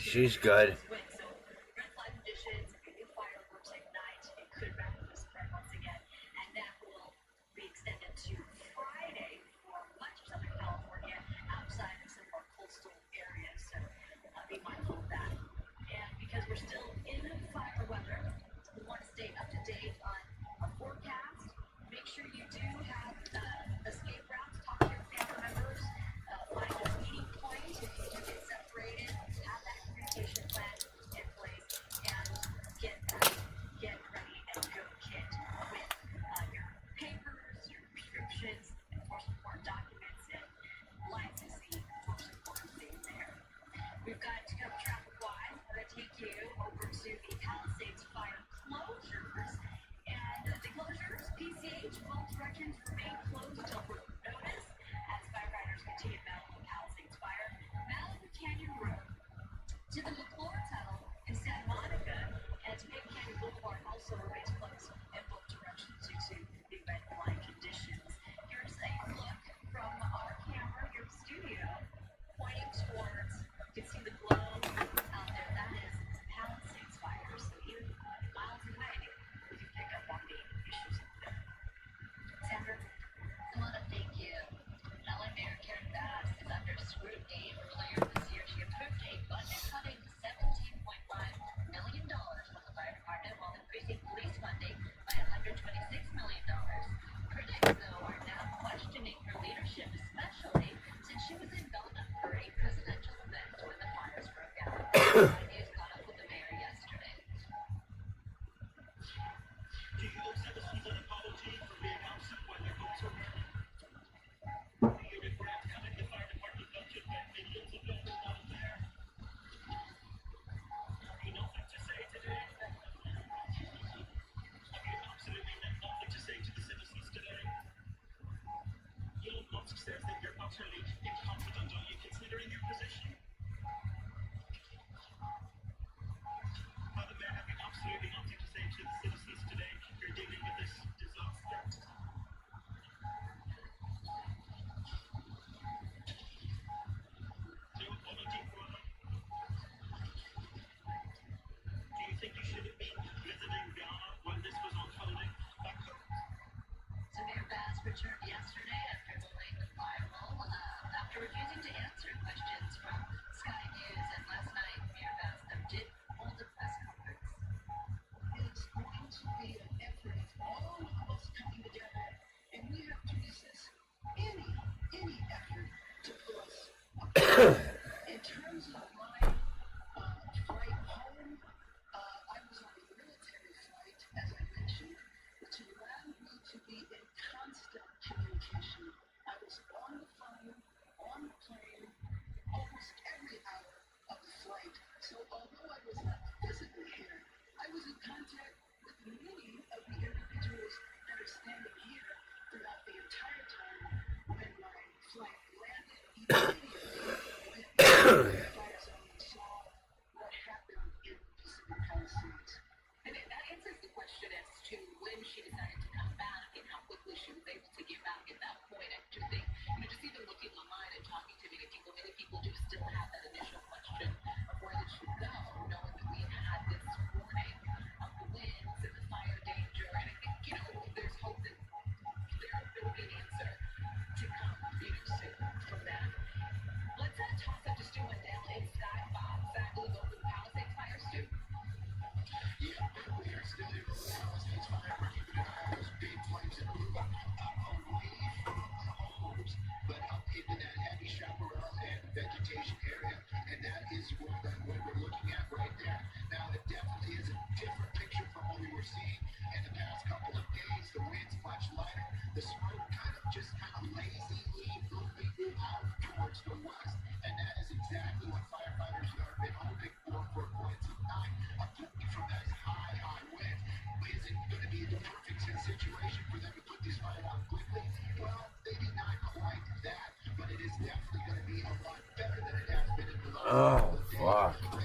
She's good. Oh, fuck.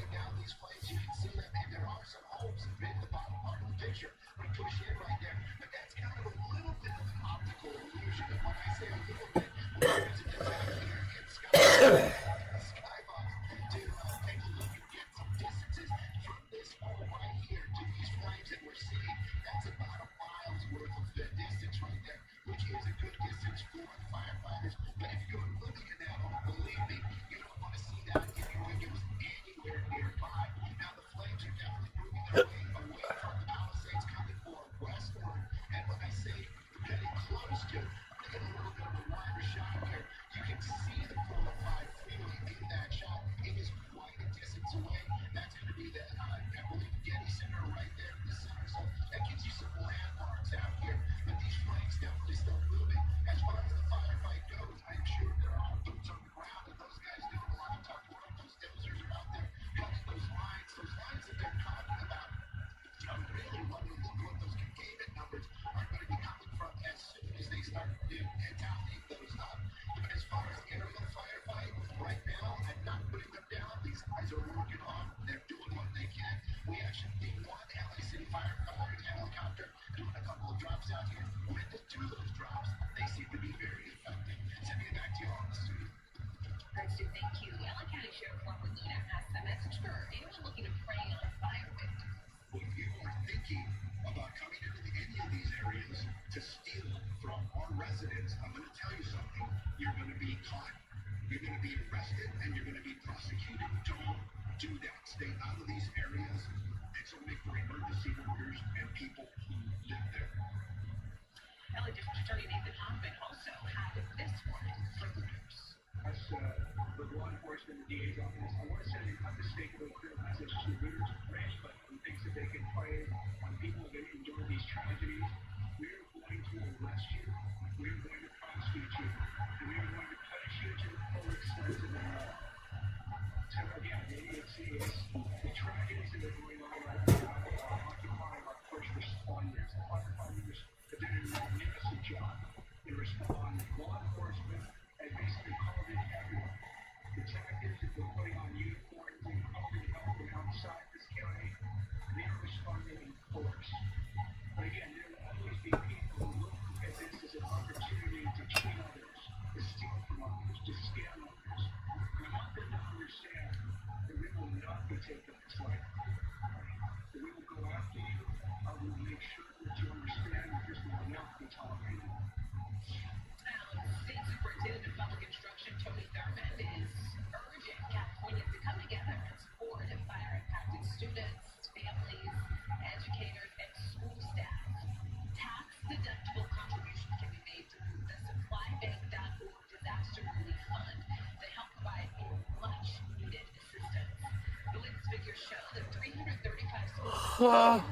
Holy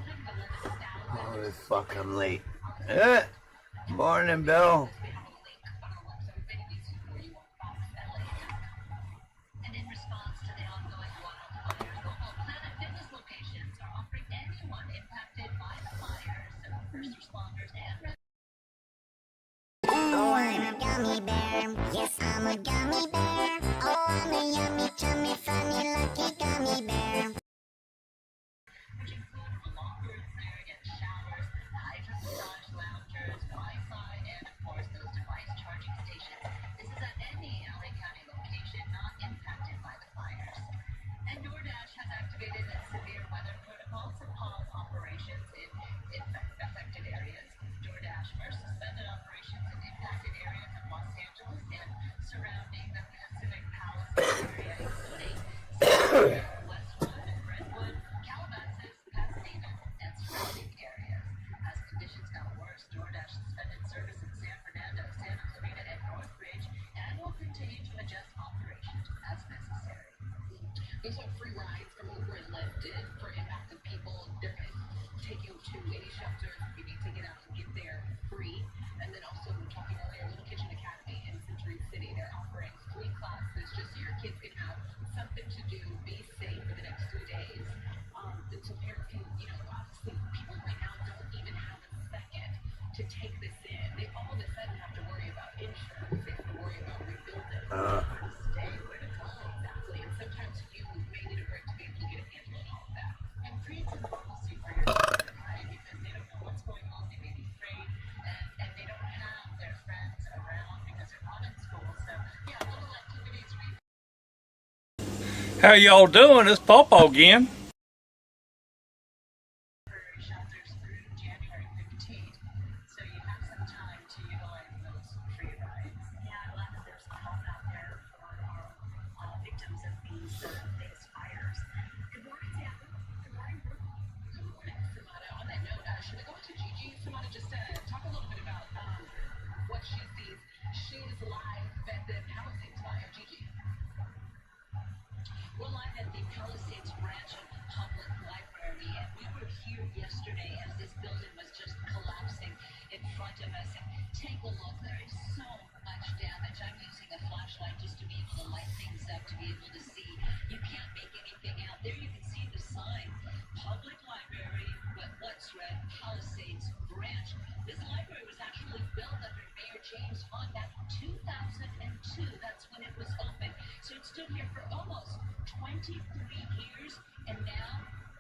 fuck, I'm late. Morning, Bill. Oh, I'm a gummy bear. Yes, I'm a gummy bear. Oh, I'm a yummy, chummy, funny, lucky gummy bear. How y'all doing? It's Pawpaw again. of us and take a look. There is so much damage. I'm using a flashlight just to be able to light things up, to be able to see. You can't make anything out. There you can see the sign, Public Library, but what's read, Palisades Branch. This library was actually built under Mayor James Hahn back in 2002. That's when it was opened. So it stood here for almost 23 years, and now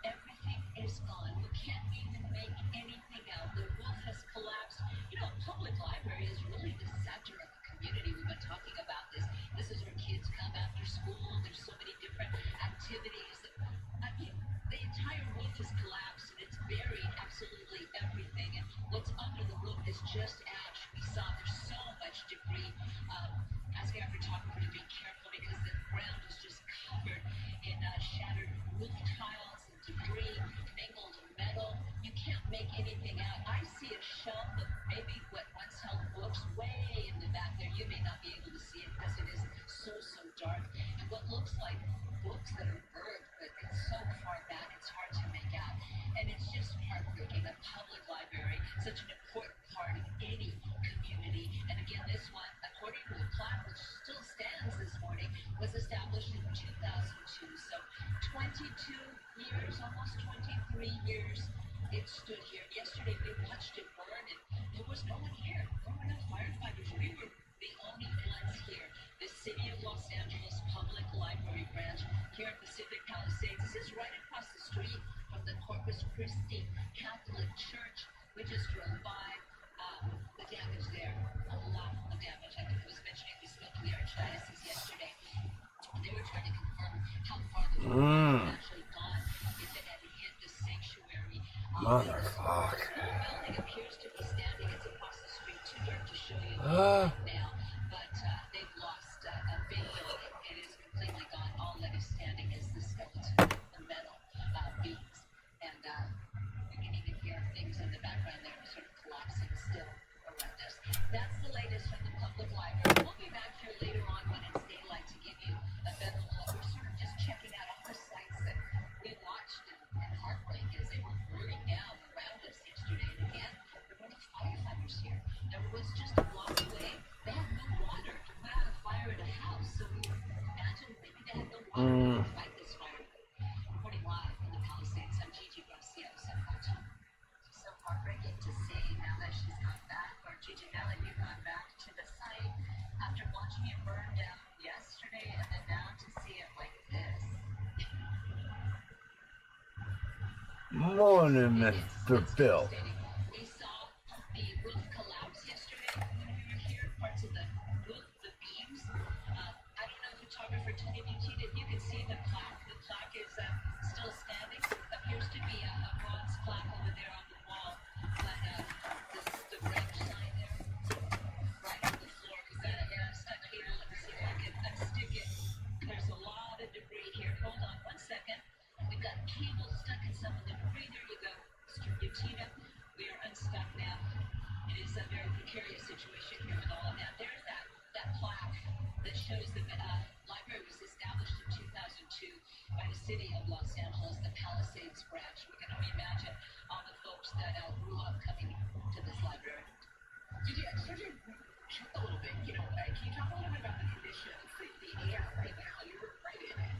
everything is gone. You can't even make anything out. The roof has collapsed. You know, a public library is really the center of the community. We've been talking about this. This is where kids come after school. There's so many different activities. I mean, the entire roof is collapsed, and it's buried absolutely everything. And what's under the roof is just ash. We saw there's so much debris. Ask our photographer to be careful because the ground is just covered in shattered roof tiles and debris, mangled metal. You can't make anything out. I see a shelf of maybe what once held books way in the back there. You may not be able to see it because it is so dark. And what looks like books that are burned, but it's so far back, it's hard to make out. And it's just heartbreaking. A public library, such an important part of any community. And again, this one, according to the plaque, which still stands this morning, was established in 2002. So 22 years, almost 23 years, it stood here. Yesterday we watched it burn, and there was no one here. There were no firefighters. We were the only ones here. The City of Los Angeles Public Library branch here in Pacific Palisades. This is right across the street from the Corpus Christi Catholic Church. We just drove by. The damage there, a lot of damage. I was mentioning we spoke to the Archdiocese yesterday. They were trying to confirm how far the roof had actually gone, if it had hit the sanctuary. Motherfuck. The building appears to be standing. It's across the street. Too dark to show you right now, but they've lost a big building. It is completely gone. All that is standing is the skeleton, the metal beams, and you can even hear things in the background there sort of collapsing still around us. That's the latest from the public library. We'll be back here later on when it's daylight to give you a better look. We're sort of just checking out all the sites that we watched and heartbreak as they were burning down around us yesterday. And again, there were no firefighters here. There was just a block away. They had no water to put out a fire in a house. So we imagine maybe they had no water to fight this fire. Reporting live from the Palisades, I'm Gigi Garcia of San Antonio. So heartbreaking to see now that she's gone back, or Gigi, now that you've gone back to the site after watching it burn down yesterday, and then now to see it like this. Morning, Mr. Bill. We saw the roof collapse yesterday when we were here. Parts of the roof, the beams. I don't know, photographer Tony Bucci, if you can see the plaque. The plaque is still standing. Appears to be a bronze plaque over there on the wall. But the branch sign there, right on the floor. Because I'm stuck here. Let me see if I can unstick it. There's a lot of debris here. Hold on one second. We've got cables stuck in some of the debris. There you go, Mr. Butina. We are unstuck now. It is a very precarious situation here with all of that. There's that plaque that shows the library was established in 2002 by the City of Los Angeles, the Palisades branch. We can only imagine all the folks that grew up coming to this library. Did you sort of a little bit, you know, can you talk a little bit about the conditions, the air right now? You're right in it.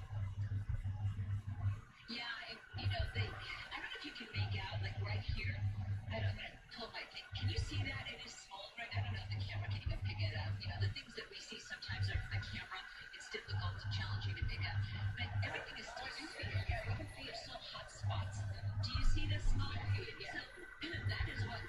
Yeah, you know, I don't know if you can make out, like right here. I'm going to pull my thing. Can you see that? It is small, right? I don't know if the camera can even pick it up. You know, the things that we see sometimes are the camera. It's difficult, it's challenging to pick up. But everything is still here. Yeah, you can see there's still hot spots. Do you see this spot? Yeah. So that is what,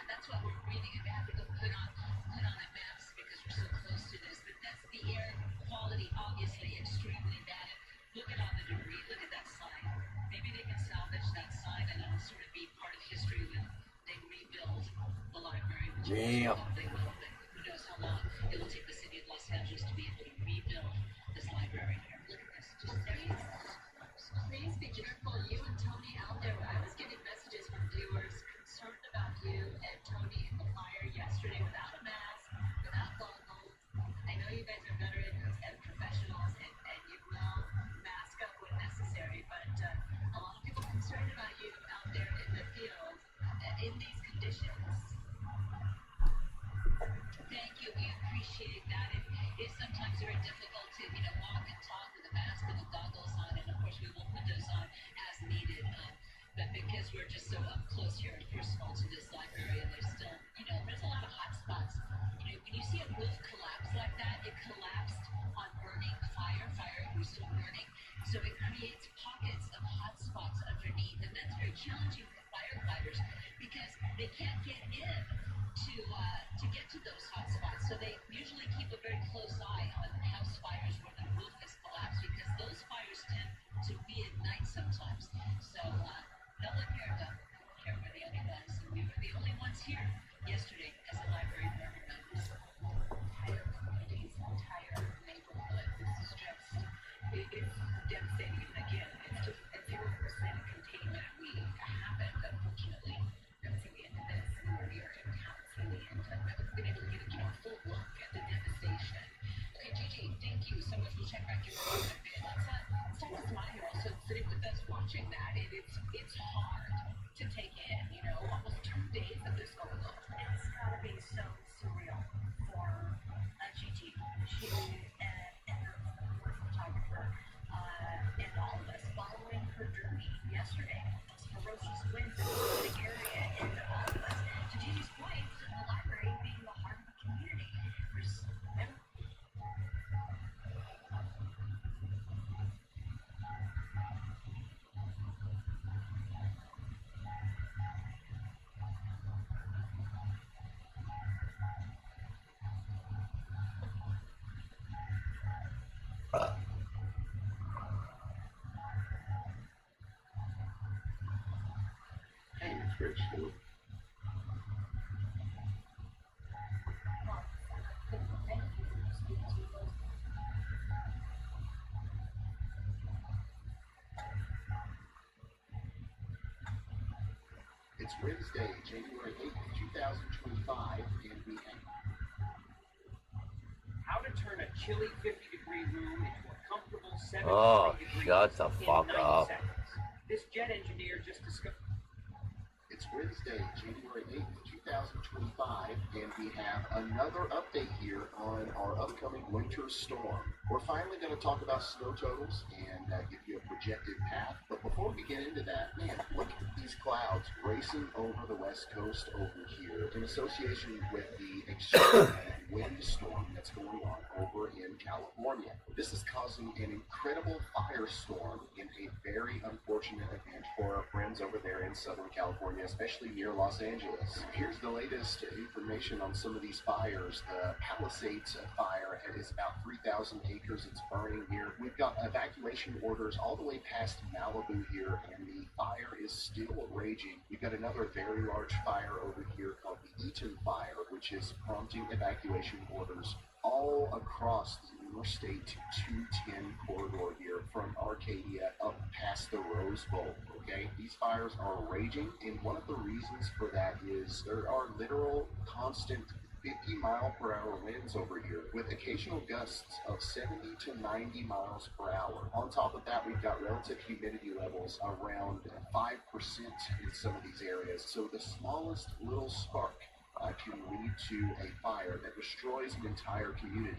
that's what we're breathing. And we have to go put on a mask because we're so close to this. But that's the air quality, obviously, extremely bad. Look at all the debris. Look at that sign. Maybe they can salvage that sign and it'll sort of be part of history when they rebuild the library. Yeah. They will, but who knows how long it will take the City of Los Angeles to be able to rebuild this library here. Look at this. Just please be careful. You and Tony out there. I was getting messages from viewers concerned about you and Tony in the fire yesterday without a mask, without goggles. I know you guys are veterans and professionals, and you will mask up when necessary, but a lot of people are concerned about you out there in the field in these conditions. Thank you. We appreciate that. It is sometimes very difficult to, walk and talk with a mask and the goggles on, and of course we will put those on as needed. But because we're just so up close here and personal to this library, and there's still, there's a lot of hot spots. When you see a roof collapse like that, it collapsed on burning fire was still burning. So it creates pockets of hot spots underneath, and that's very challenging for firefighters because they can't get in to get to those hot spots. So they usually keep a very close eye on house fires where the roof is collapsed because those fires tend to reignite sometimes. So no one here, though. No one here. We're the only ones. And we were the only ones here yesterday as a library for everyone. Entire communities, entire neighborhood. This is just, it's devastating. And again, it's just a 0% containment. We happened, unfortunately. That's the end of this. We are in town. I've been able to get a full look at the devastation. Okay, Gigi, thank you so much. We'll check back in a bit. Let's talk to Smiley also sitting with us watching that. It's hard to take in, almost 2 days of this going on. It's gotta be so surreal for Gigi. She and her photographer and all of us following her journey yesterday. Those ferocious winds in the big area and all of us. To Gigi's point, the library being the heart of the community. There's It's rich, dude. It's Wednesday, January 8th, 2025, and we have How to turn a chilly 50-degree room into a comfortable 70 Oh, degrees shut the in fuck 90 up. seconds. This jet engineer just discovered. It's Wednesday, January 8th, 2025, and we have another update here on our upcoming winter storm. We're finally going to talk about snow totals and give you a projected path. But before we get into that, man, look at these clouds racing over the west coast over here in association with the extreme windstorm that's going on over in California. This is causing an incredible firestorm in a very unfortunate event for our friends over there in Southern California, especially near Los Angeles. Here's the latest information on some of these fires. The Palisades fire is about 3,000 acres. It's burning here. We've got evacuation orders all the way past Malibu here, and the fire is still raging. We've got another very large fire over here called the Eaton Fire, which is prompting evacuation orders all across the Interstate 210 corridor here from Arcadia up past the Rose Bowl. Okay, these fires are raging, and one of the reasons for that is there are literal constant 50-mile-per-hour winds over here with occasional gusts of 70 to 90 miles per hour. On top of that, we've got relative humidity levels around 5% in some of these areas. So the smallest little spark can lead to a fire that destroys an entire community.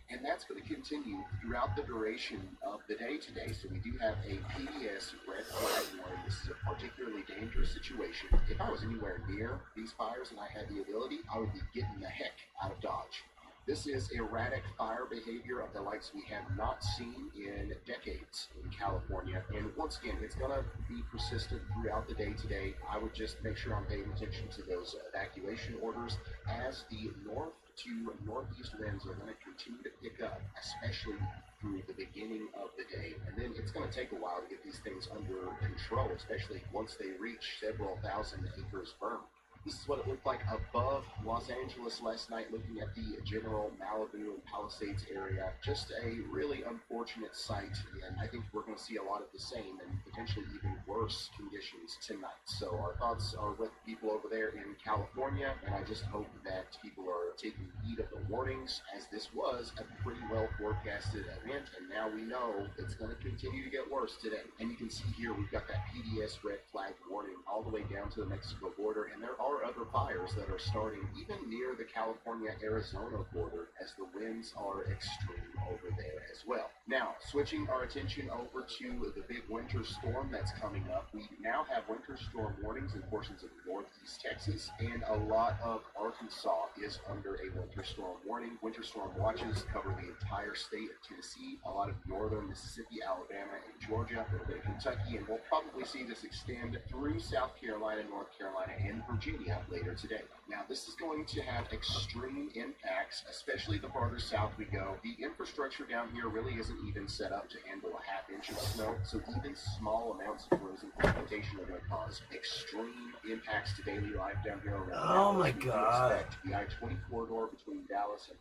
And that's going to continue throughout the duration of the day today. So we do have a PDS red flag warning. This is a particularly dangerous situation. If I was anywhere near these fires and I had the ability, I would be getting the heck out of Dodge. This is erratic fire behavior of the likes we have not seen in decades in California. And once again, it's going to be persistent throughout the day today. I would just make sure I'm paying attention to those evacuation orders as the north to northeast winds are going to continue to pick up, especially through the beginning of the day. And then it's going to take a while to get these things under control, especially once they reach several thousand acres burned. This is what it looked like above Los Angeles last night, looking at the general Malibu and Palisades area. Just a really unfortunate sight, and I think we're going to see a lot of the same and potentially even worse conditions tonight. So our thoughts are with people over there in California, and I just hope that people are taking heed of the warnings, as this was a pretty well forecasted event, and now we know it's going to continue to get worse today. And you can see here we've got that PDS red flag warning all the way down to the Mexico border, and they're are other fires that are starting even near the California-Arizona border, as the winds are extreme over there as well. Now, switching our attention over to the big winter storm that's coming up, we now have winter storm warnings in portions of northeast Texas, and a lot of Arkansas is under a winter storm warning. Winter storm watches cover the entire state of Tennessee, a lot of northern Mississippi, Alabama, and Georgia, a little bit of Kentucky, and we'll probably see this extend through South Carolina, North Carolina, and Virginia later today. Now, this is going to have extreme impacts, especially the farther south we go. The infrastructure down here really isn't even set up to handle a half-inch of snow, so even small amounts of frozen precipitation are going to cause extreme impacts to daily life down here around Oh Dallas. my We God. expect the I-20 corridor between Dallas and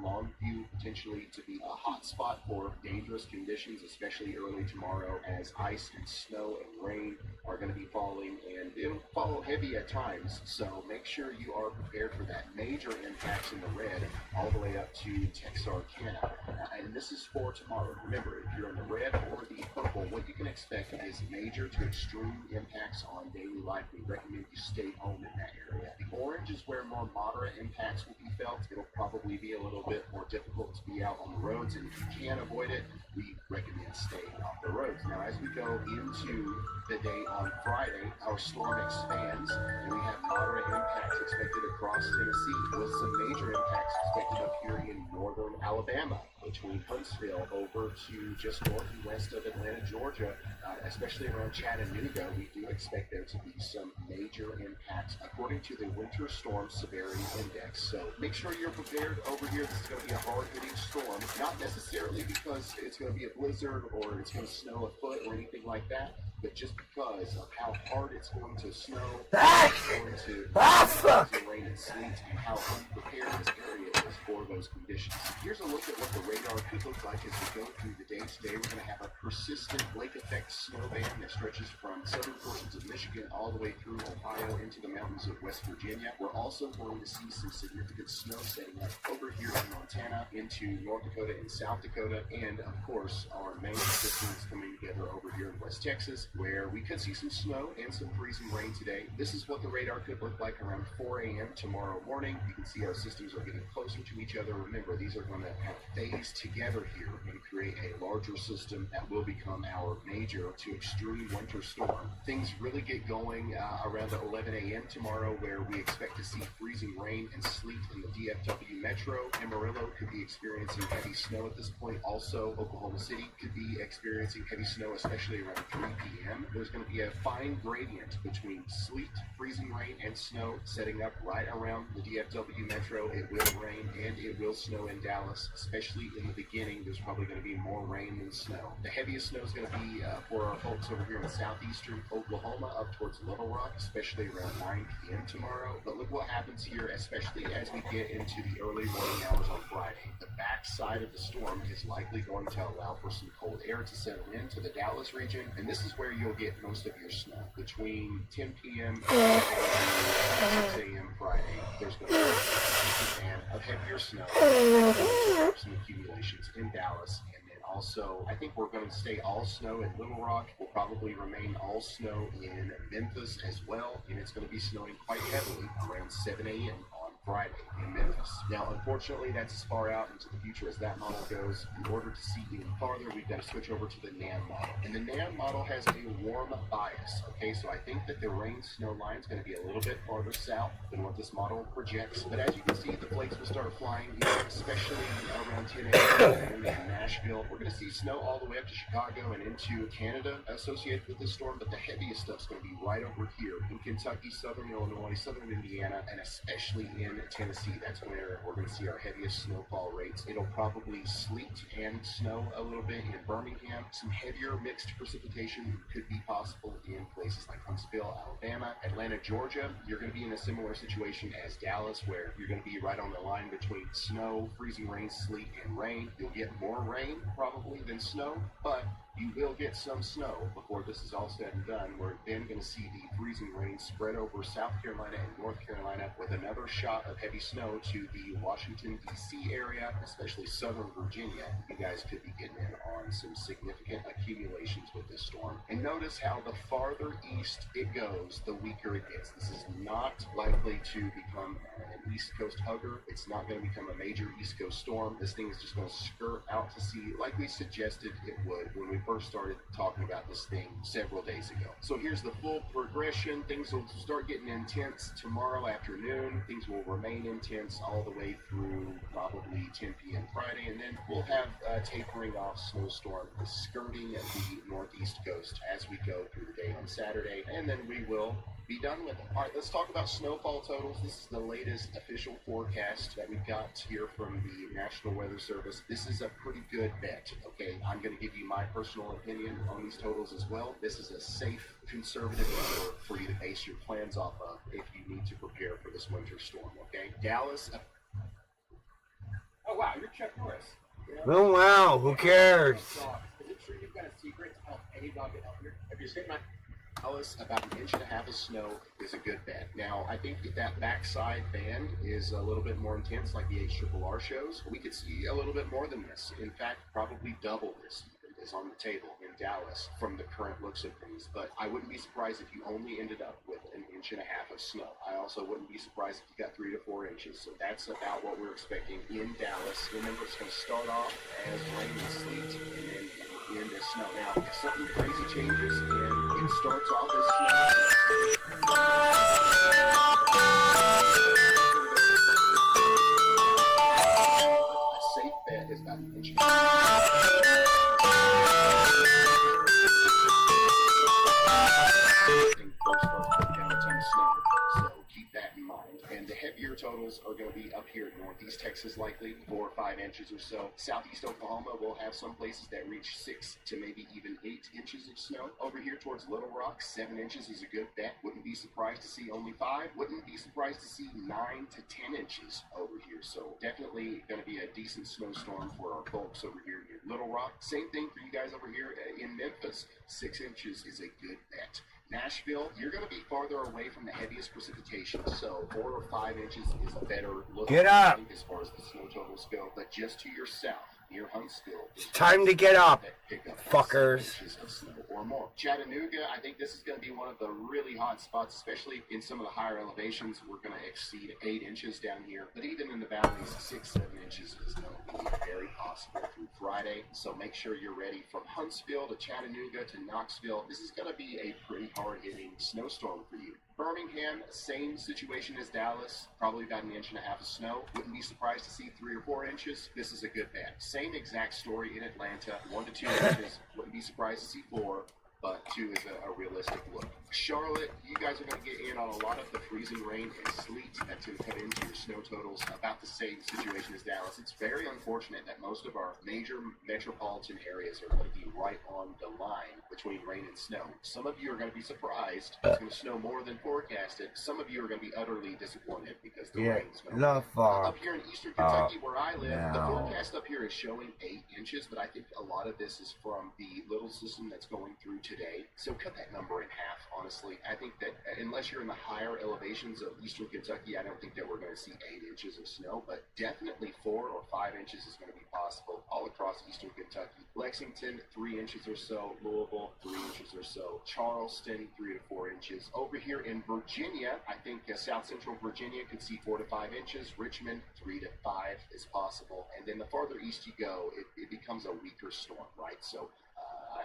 Longview potentially to be a hot spot for dangerous conditions, especially early tomorrow, as ice and snow and rain are going to be falling, and it'll fall heavy at times, so make sure you are prepared for that. Major impacts in the red all the way up to Texarkana, and this is for tomorrow. Remember, if you're in the red or the purple, what you can expect is major to extreme impacts on daily life. We recommend you stay home in that area. The orange is where more moderate impacts will be felt. It'll probably be a little bit more difficult to be out on the roads, and if you can avoid it, we recommend staying off the roads. Now, as we go into the day on Friday, our storm expands, and we have moderate impacts expected across Tennessee, with some major impacts expected up here in northern Alabama, between Huntsville over to just north and west of Atlanta, Georgia, especially around Chattanooga. We do expect there to be some major impacts according to the Winter Storm Severity Index. So make sure you're prepared over here. This is going to be a hard-hitting storm, not necessarily because it's going to be a blizzard or it's going to snow a foot or anything like that, but just because of how hard it's going to snow, it's going to rain and sleet, and how unprepared this area is for those conditions. Here's a look at what the radar could look like as we go through the day today. We're going to have a persistent lake effect snow band that stretches from southern portions of Michigan all the way through Ohio into the mountains of West Virginia. We're also going to see some significant snow setting up over here in Montana, into North Dakota and South Dakota, and of course our main systems coming together over here in West Texas, where we could see some snow and some freezing rain today. This is what the radar could look like around 4 a.m. tomorrow morning. You can see our systems are getting closer to each other. Remember, these are going to kind of phase together here and create a larger system that will become our major to extreme winter storm. Things really get going around 11 a.m. tomorrow, where we expect to see freezing rain and sleet in the DFW metro. Amarillo could be experiencing heavy snow at this point. Also, Oklahoma City could be experiencing heavy snow, especially around 3 p.m. There's going to be a fine gradient between sleet, freezing rain, and snow setting up right around the DFW metro. It will rain and it will snow in Dallas, especially in the beginning. There's probably going to be more rain than snow. The heaviest snow is going to be for our folks over here in southeastern Oklahoma up towards Little Rock, especially around 9 p.m. tomorrow. But look what happens here, especially as we get into the early morning hours on Friday. The backside of the storm is likely going to allow for some cold air to settle into the Dallas region, and this is where you'll get most of your snow. Between 10 p.m. and 6 a.m. Friday, there's going to be a band of heavier snow, some accumulations in Dallas, and then also, I think we're going to stay all snow in Little Rock. We'll probably remain all snow in Memphis as well, and it's going to be snowing quite heavily around 7 a.m. on Friday in Memphis. Now, unfortunately, that's as far out into the future as that model goes. In order to see even farther, we've got to switch over to the NAM model. And the NAM model has a warm bias, okay? So I think that the rain-snow line is going to be a little bit farther south than what this model projects. But as you can see, the flakes will start flying, especially around 10 a.m. in Nashville. We're going to see snow all the way up to Chicago and into Canada associated with this storm, but the heaviest stuff's going to be right over here in Kentucky, southern Illinois, southern Indiana, and especially in Tennessee. That's where we're going to see our heaviest snowfall rates. It'll probably sleet and snow a little bit in Birmingham. Some heavier mixed precipitation could be possible in places like Huntsville, Alabama, Atlanta, Georgia. You're going to be in a similar situation as Dallas, where you're going to be right on the line between snow, freezing rain, sleet, and rain. You'll get more rain probably than snow, but You will get some snow before this is all said and done. We're then going to see the freezing rain spread over South Carolina and North Carolina with another shot of heavy snow to the Washington, D.C. area, especially southern Virginia. You guys could be getting in on some significant accumulations with this storm. And notice how the farther east it goes, the weaker it gets. This is not likely to become an East Coast hugger. It's not going to become a major East Coast storm. This thing is just going to skirt out to sea like we suggested it would when we first started talking about this thing several days ago. So here's the full progression. Things will start getting intense tomorrow afternoon. Things will remain intense all the way through probably 10 p.m. Friday, and then we'll have a tapering off snowstorm skirting the northeast coast as we go through the day on Saturday, and then we will be done with it. All right, let's talk about snowfall totals. This is the latest official forecast that we've got here from the National Weather Service. This is a pretty good bet, okay? I'm going to give you my personal opinion on these totals as well. This is a safe, conservative number for you to base your plans off of if you need to prepare for this winter storm, okay? Dallas. Oh wow, you're Chuck Norris. Oh wow, who cares? Is it true you've got a secret to help any dog get healthier? Have you seen my Dallas, about an inch and a half of snow is a good bet. Now, I think if that backside band is a little bit more intense, like the HRRR shows, we could see a little bit more than this. In fact, probably double this is on the table in Dallas from the current looks of things. But I wouldn't be surprised if you only ended up with an inch and a half of snow. I also wouldn't be surprised if you got 3 to 4 inches. So that's about what we're expecting in Dallas. Remember, it's going to start off as rain and sleet, and then end as snow. Now, if something crazy changes and it starts off as snow, a safe bet is about an inch. First starts putting down a ton of snow, so keep that in mind. And the heavier totals are going to be up here in northeast Texas, likely 4 or 5 inches or so. Southeast Oklahoma will have some places that reach 6 to maybe even 8 inches of snow. Over here towards Little Rock, 7 inches is a good bet. Wouldn't be surprised to see only 5. Wouldn't be surprised to see 9 to 10 inches over here. So definitely going to be a decent snowstorm for our folks over here near Little Rock. Same thing for you guys over here in Memphis. 6 inches is a good bet. Nashville, you're going to be farther away from the heaviest precipitation, so 4 or 5 inches is a better look. Get up! As far as the snow totals go, but just to your south, near Huntsville, It's time to get up, fuckers. 7 inches of snow or more. Chattanooga, I think this is going to be one of the really hot spots, especially in some of the higher elevations. We're going to exceed 8 inches down here, but even in the valleys, 6, 7 inches is going to be very possible through Friday. So make sure you're ready from Huntsville to Chattanooga to Knoxville. This is going to be a pretty hard-hitting snowstorm for you. Birmingham, same situation as Dallas, probably about an inch and a half of snow. Wouldn't be surprised to see 3 or 4 inches. This is a good bet. Same exact story in Atlanta, 1 to 2 inches. Wouldn't be surprised to see 4, but 2 is a realistic look. Charlotte, you guys are going to get in on a lot of the freezing rain and sleet that's going to cut into your snow totals. About the same situation as Dallas. It's very unfortunate that most of our major metropolitan areas are going to be right on the line between rain and snow. Some of you are going to be surprised it's going to snow more than forecasted. Some of you are going to be utterly disappointed because the rain's going to up here in eastern Kentucky where I live, the forecast up here is showing 8 inches, but I think a lot of this is from the little system that's going through today. So cut that number in half, honestly. I think that unless you're in the higher elevations of eastern Kentucky, I don't think that we're going to see 8 inches of snow, but definitely 4 or 5 inches is going to be possible all across eastern Kentucky. Lexington, 3 inches or so. Louisville, 3 inches or so. Charleston, 3 to 4 inches. Over here in Virginia, I think south central Virginia could see 4 to 5 inches. Richmond, 3 to 5 is possible. And then the farther east you go, it becomes a weaker storm, right? So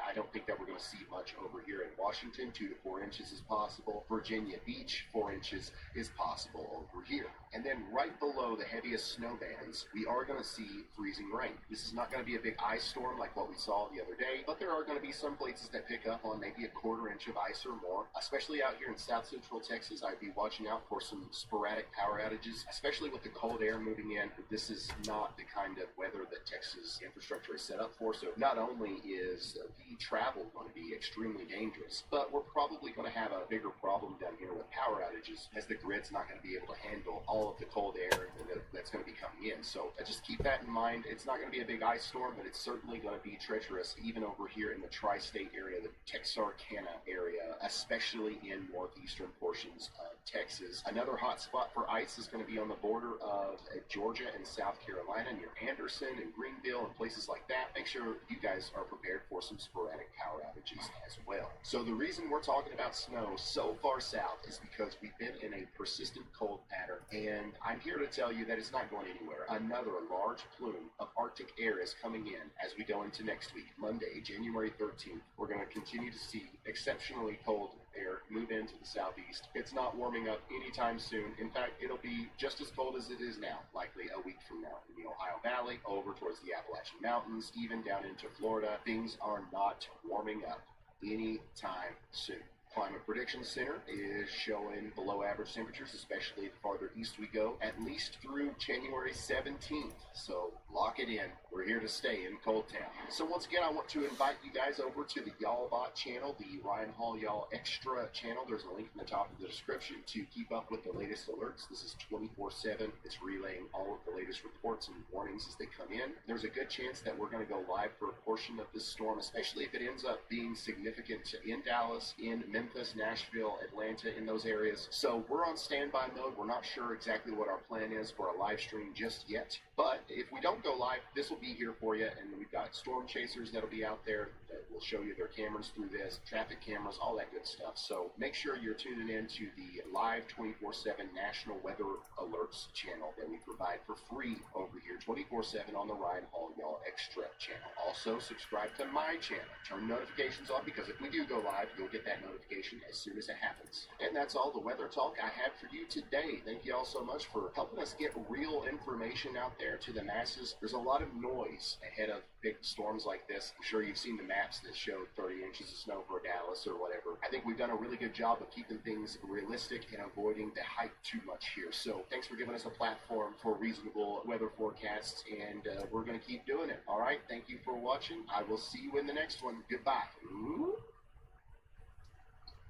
I don't think that we're going to see much over here in Washington. 2 to 4 inches is possible. Virginia Beach, 4 inches is possible over here. And then right below the heaviest snow bands, we are going to see freezing rain. This is not going to be a big ice storm like what we saw the other day, but there are going to be some places that pick up on maybe a quarter inch of ice or more. Especially out here in south central Texas, I'd be watching out for some sporadic power outages, especially with the cold air moving in. This is not the kind of weather that Texas infrastructure is set up for. So not only is the travel going to be extremely dangerous. But we're probably going to have a bigger problem down here with power outages, as the grid's not going to be able to handle all of the cold air that's going to be coming in. So just keep that in mind. It's not going to be a big ice storm, but it's certainly going to be treacherous even over here in the tri-state area, the Texarkana area, especially in northeastern portions of Texas. Another hot spot for ice is going to be on the border of Georgia and South Carolina, near Anderson and Greenville and places like that. Make sure you guys are prepared for some sporadic power outages as well. So the reason we're talking about snow so far south is because we've been in a persistent cold pattern, and I'm here to tell you that it's not going anywhere. Another large plume of Arctic air is coming in as we go into next week, Monday, January 13th. We're going to continue to see exceptionally cold air move into the southeast. It's not warming up anytime soon. In fact, it'll be just as cold as it is now, likely a week from now, in the Ohio Valley, over towards the Appalachian Mountains, even down into Florida. Things are not warming up anytime soon. Climate Prediction Center is showing below average temperatures, especially the farther east we go, at least through January 17th. So lock it in. We're here to stay in Cold Town. So once again, I want to invite you guys over to the YALLBot channel, the Ryan Hall Y'all Extra channel. There's a link in the top of the description to keep up with the latest alerts. This is 24/7. It's relaying all of the latest reports and warnings as they come in. There's a good chance that we're going to go live for a portion of this storm, especially if it ends up being significant in Dallas, in Memphis, Nashville, Atlanta, in those areas. So we're on standby mode. We're not sure exactly what our plan is for a live stream just yet. But if we don't go live, this will be here for you. And we've got storm chasers that'll be out there that will show you their cameras through this, traffic cameras, all that good stuff. So make sure you're tuning in to the live 24/7 National Weather Alerts channel that we provide for free over here 24/7 on the Ryan Hall Y'all Extra channel. Also, subscribe to my channel. Turn notifications on, because if we do go live, you'll get that notification as soon as it happens. And that's all the weather talk I have for you today. Thank you all so much for helping us get real information out there to the masses. There's a lot of noise ahead of big storms like this. I'm sure you've seen the maps that show 30 inches of snow for Dallas or whatever. I think we've done a really good job of keeping things realistic and avoiding the hype too much here. So thanks for giving us a platform for reasonable weather forecasts, and we're going to keep doing it. All right, thank you for watching. I will see you in the next one. Goodbye. Ooh.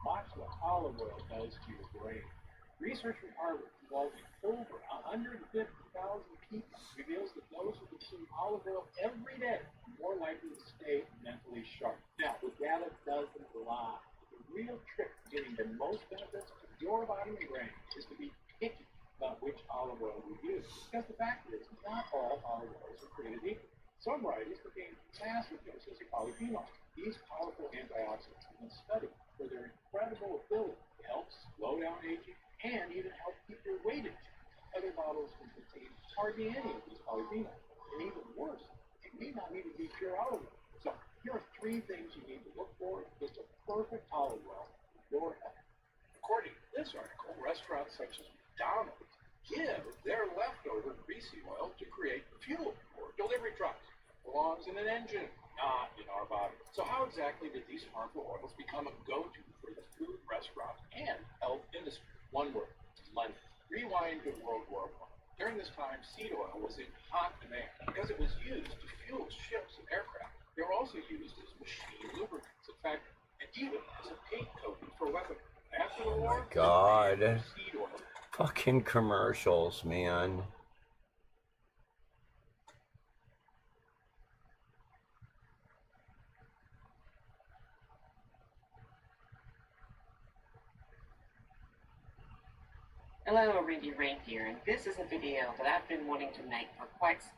Watch what olive oil does to your brain. Research from Harvard involving over 150,000 people reveals that those who consume olive oil every day are more likely to stay mentally sharp. Now, the data doesn't lie. The real trick to getting the most benefits to your body and brain is to be picky about which olive oil you use. Because the fact is, not all olive oils are created equal. Some varieties contain massive doses of polyphenols. These powerful antioxidants have been studied for their incredible ability to help slow down aging and even help keep your weight in check. Other bottles can contain hardly any of these polyphenols, and even worse, it may not even be pure olive oil. So here are 3 things you need to look for in just a perfect olive oil for your health. According to this article, restaurants such as McDonald's give their leftover greasy oil to create fuel for delivery trucks. It belongs in an engine, not in our body. So how exactly did these harmful oils become a go-to for the food, restaurant, and health industry? One word: money. Rewind to World War I. During this time, seed oil was in hot demand because it was used to fuel ships and aircraft. They were also used as machine lubricants, in fact, and even as a paint coating for weaponry. After the war, God. seed oil. Fucking commercials, man. Hello, Ruby Ring here, and this is a video that I've been wanting to make for quite some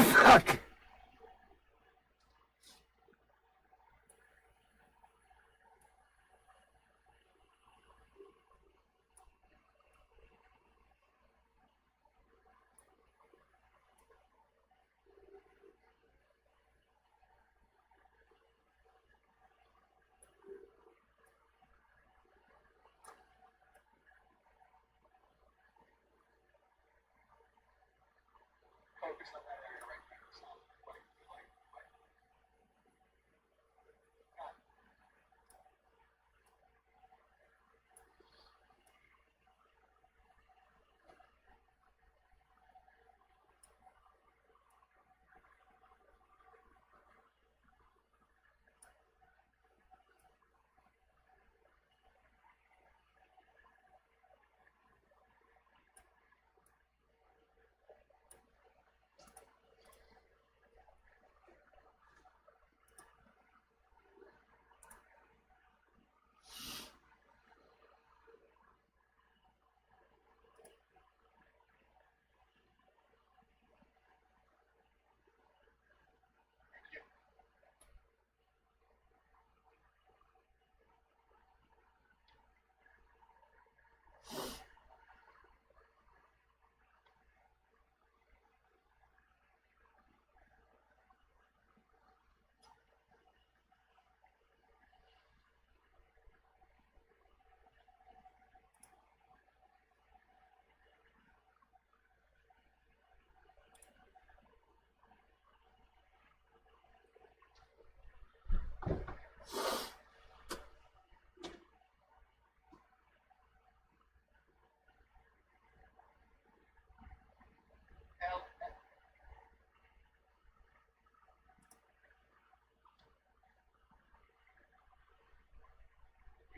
Fuck! Focus on that area right there. Solid. Right. Got it.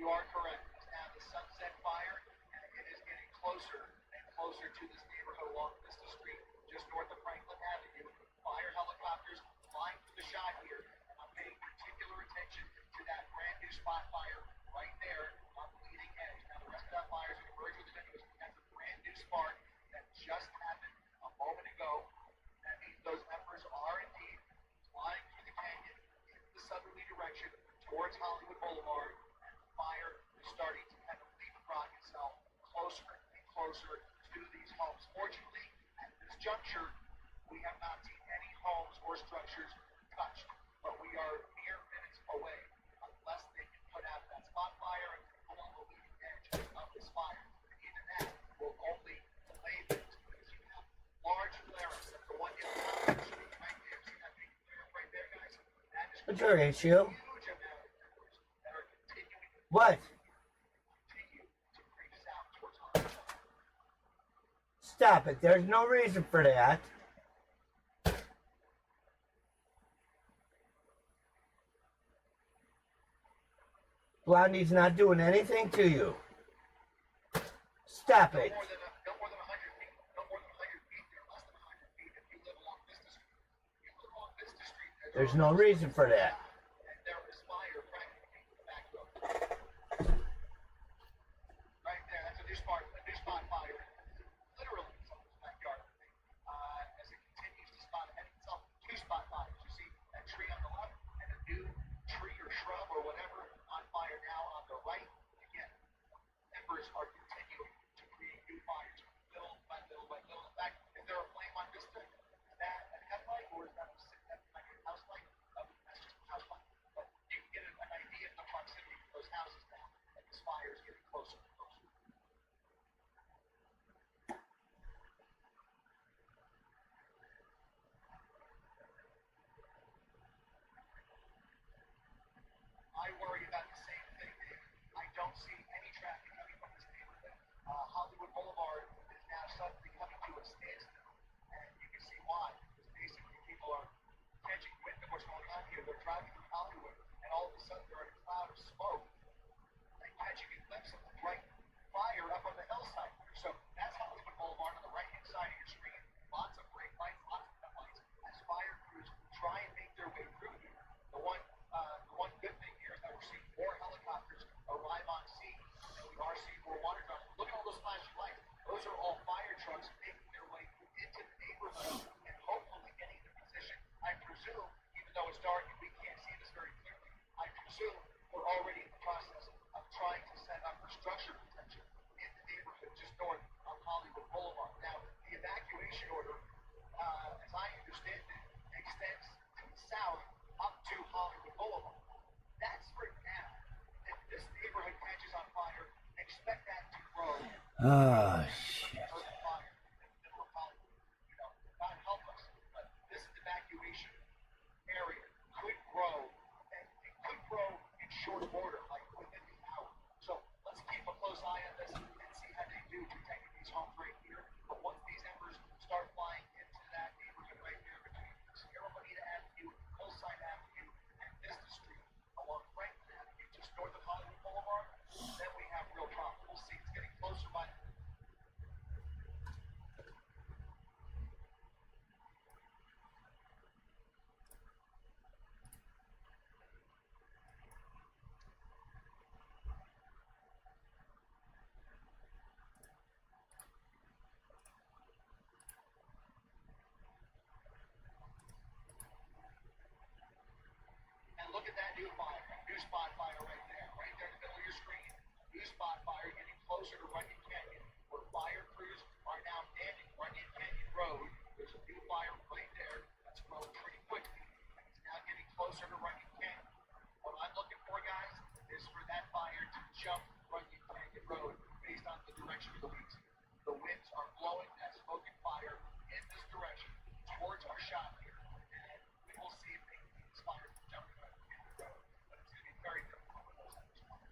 You are correct. It's now the Sunset Fire, and it is getting closer and closer to this neighborhood along Vista Street, just north of Franklin Avenue. Fire helicopters flying through the shot here. I'm paying particular attention to that brand new spot fire right there on the leading edge. Now, the rest of that fire is going to merge with the news. That's a brand new spark that just happened a moment ago. That means those embers are indeed flying through the canyon in the southerly direction towards Hollywood Boulevard. Fire is starting to kind of leapfrog itself closer and closer to these homes. Fortunately, at this juncture, we have not seen any homes or structures touched, but we are mere minutes away, unless they can put out that spot fire and pull the leading edge of this fire. And even that will only delay things because you have large flare-ups. That's the one you have on the street right there. See that big flare-up right there, guys? That is What's your ratio? huge amount of embers that are continuing What? to creep south towards Hollywood. Stop it. There's no reason for that. Blondie's not doing anything to you. Stop it. No more than 100 feet. No more than 100 feet. They're less than 100 feet if you live along Vista Street. If you live along Vista Street, There's no reason for that. and there is fire practically in the back road. Right there, that's a new spot fire. Literally in someone's backyard. As it continues to spot ahead of itself, two spot fires. You see that tree on the left and a new tree or shrub or whatever on fire now on the right. Again, embers are continuing to create new fires little by little by little. In fact, is there a flame on this thing? Is that a headlight or is that like a house light? That's just a house light. But you can get an idea of the proximity of those houses now, and this fire is getting closer and closer. I worry about the same thing, Dave. I don't see any traffic coming from this neighborhood. Hollywood Boulevard is now suddenly coming to a standstill, and you can see why. Because basically people are catching wind of what's going on here. They're driving through Hollywood, and all of a sudden they're in a cloud of smoke and catching a glimpse of the bright fire up on the hillside. So that's Hollywood Boulevard on the right-hand side of your screen. Lots of brake lights, lots of headlights as fire crews try and make their way through here. The one good thing here is that we're seeing more helicopters arrive on scene, and we are seeing more water drops. Look at all those flashing lights. Those are all fire trucks making their way into the neighborhood and hopefully getting the Oh, shit. God help us, but this evacuation area could grow, and it could grow in short order, like within the hour. So let's keep a close eye on this and see how they do protecting these homes right here. But once these embers start flying into that neighborhood right here between Sierra Bonita Avenue, Hillside Avenue, and Vista Street, along Franklin Avenue, just north of Hollywood Boulevard, then we have real problems. We'll see. It's getting closer by the look at that new spot fire right there in the middle of your screen. New spot fire getting closer to Runyon Canyon, where fire crews are now manning Runyon Canyon Road. There's a new fire right there that's grown pretty quickly, and it's now getting closer to Runyon Canyon. What I'm looking for, guys, is for that fire to jump Runyon Canyon Road based on the direction of the winds. The winds are blowing that smoke and fire in this direction towards our shop here, and we will see if these fires can jump Runyon Canyon Road. But it's going to be very difficult for those to respond.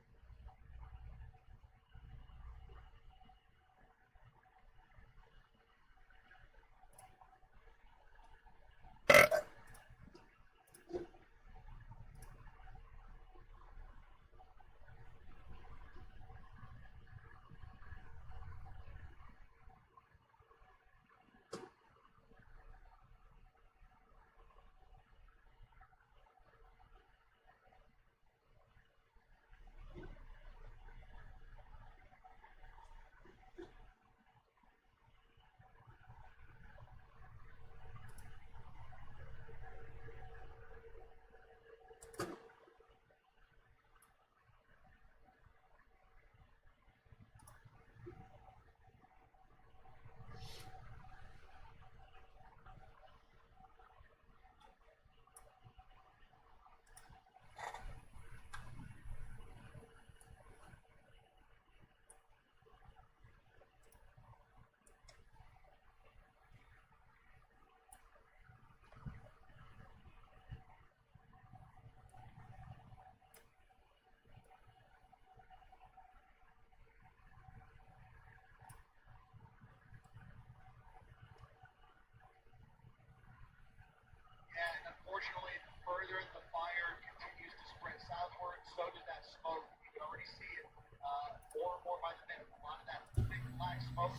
And unfortunately, the further the fire continues to spread southward, so does that smoke. You can already see it more and more by the minute. A lot of that big black smoke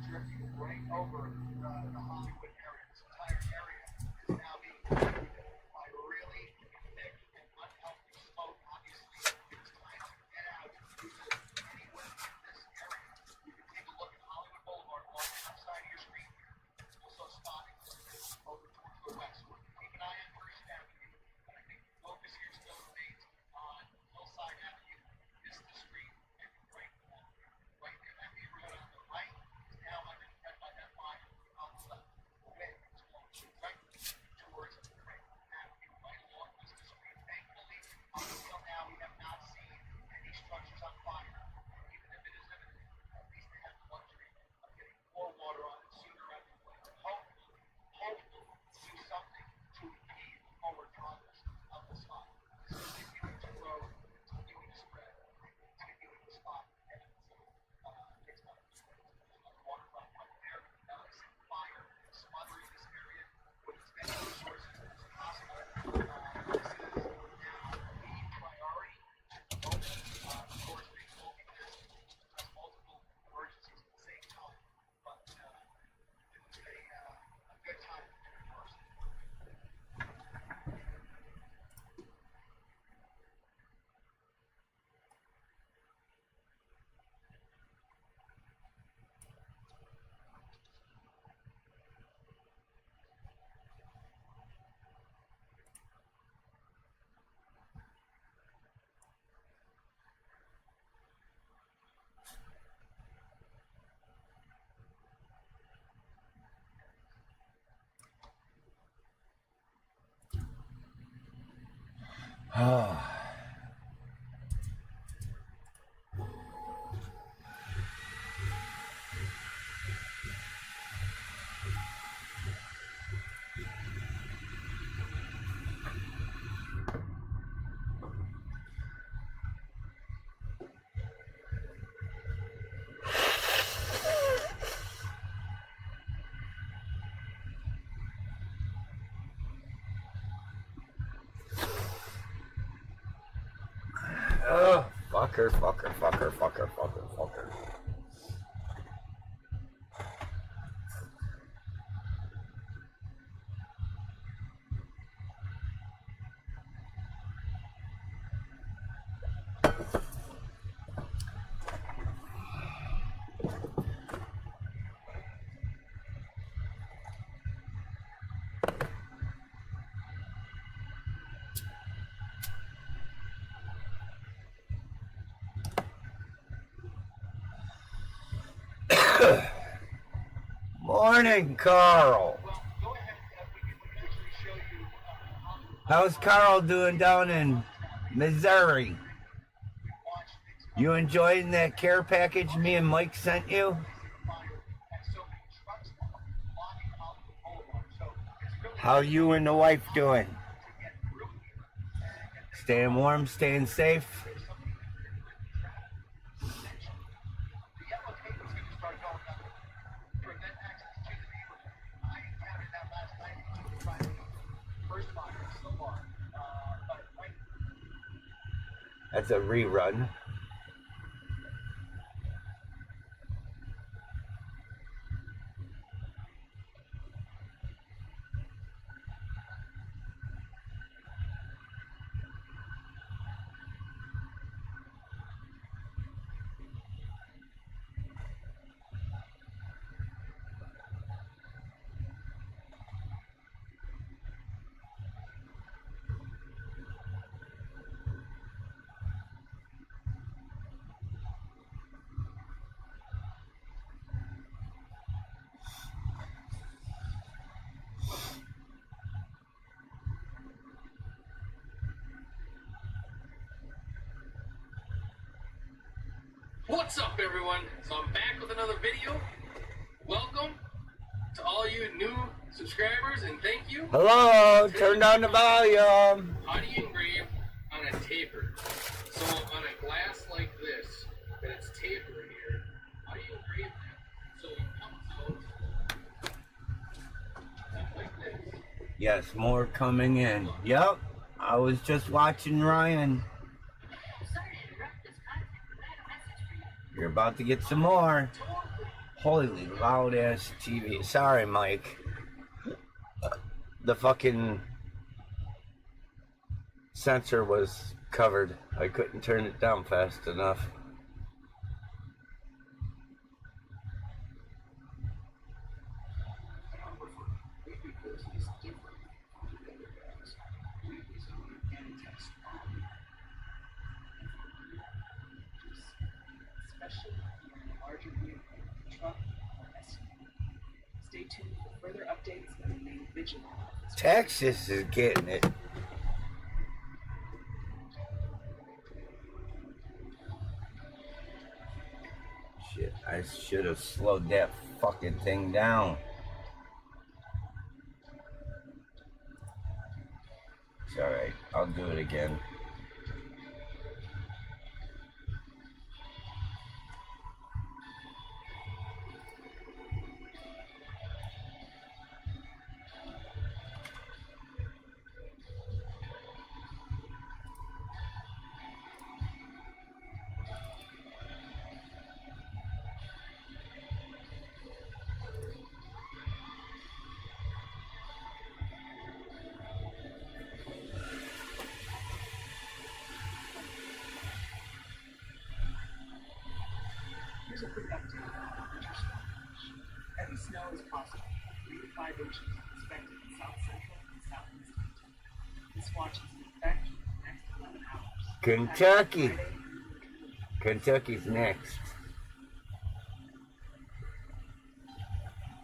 drifting right over the Hollywood area. This entire area is now being polluted by really thick and unhealthy smoke. Obviously, it's time to get out because anywhere in this area, you can take a look at Hollywood Boulevard along the left side of your screen here. It's also spotting over towards the west. Keep an eye on First Avenue, but I think the focus here still remains on Hillside Avenue, Vista Street, and right there. That neighborhood on the right is now under threat by that fire on the left. The wind is blowing directly towards Franklin Avenue, right along Vista Street. Thankfully, up until now, we have not seen any structures on fire. And even if it is imminent, at least they have the luxury of getting more water on it sooner rather than later. Hopefully, do something to impede the forward progress of this fire. This is continuing to grow, continuing to spread, continuing to spot, and it's not another waterfront right there. Now, like I said, fire smothering this area with as many resources as possible. This is now the priority at the moment. Of course, they will be asked to address multiple emergencies at the same time, but it was a good time to do it first. Oh, fucker, fucker, fucker, fucker, fucker, fucker. Morning, Carl. How's Carl doing down in Missouri? You enjoying that care package me and Mike sent you? How you and the wife doing? Staying warm, staying safe? That's a rerun. What's up, everyone? So I'm back with another video. Welcome to all you new subscribers, and thank you. Hello, turn down the volume. How do you engrave on a taper? So on a glass like this, that it's tapered here, how do you engrave that? So it comes out like this. Yes, more coming in. Yep, I was just watching Ryan. You're about to get some more. Holy loud ass TV. Sorry, Mike. The fucking sensor was covered. I couldn't turn it down fast enough. Stay tuned for further updates and remain vigilant. Texas is getting it. Shit, I should have slowed that fucking thing down. It's alright, I'll do it again. Here's a quick update on winter storm. Heavy snow is possible. 3 to 5 inches expected in south central and southeast Kentucky. This watch is in effect for the next 11 hours. Kentucky. Kentucky's next.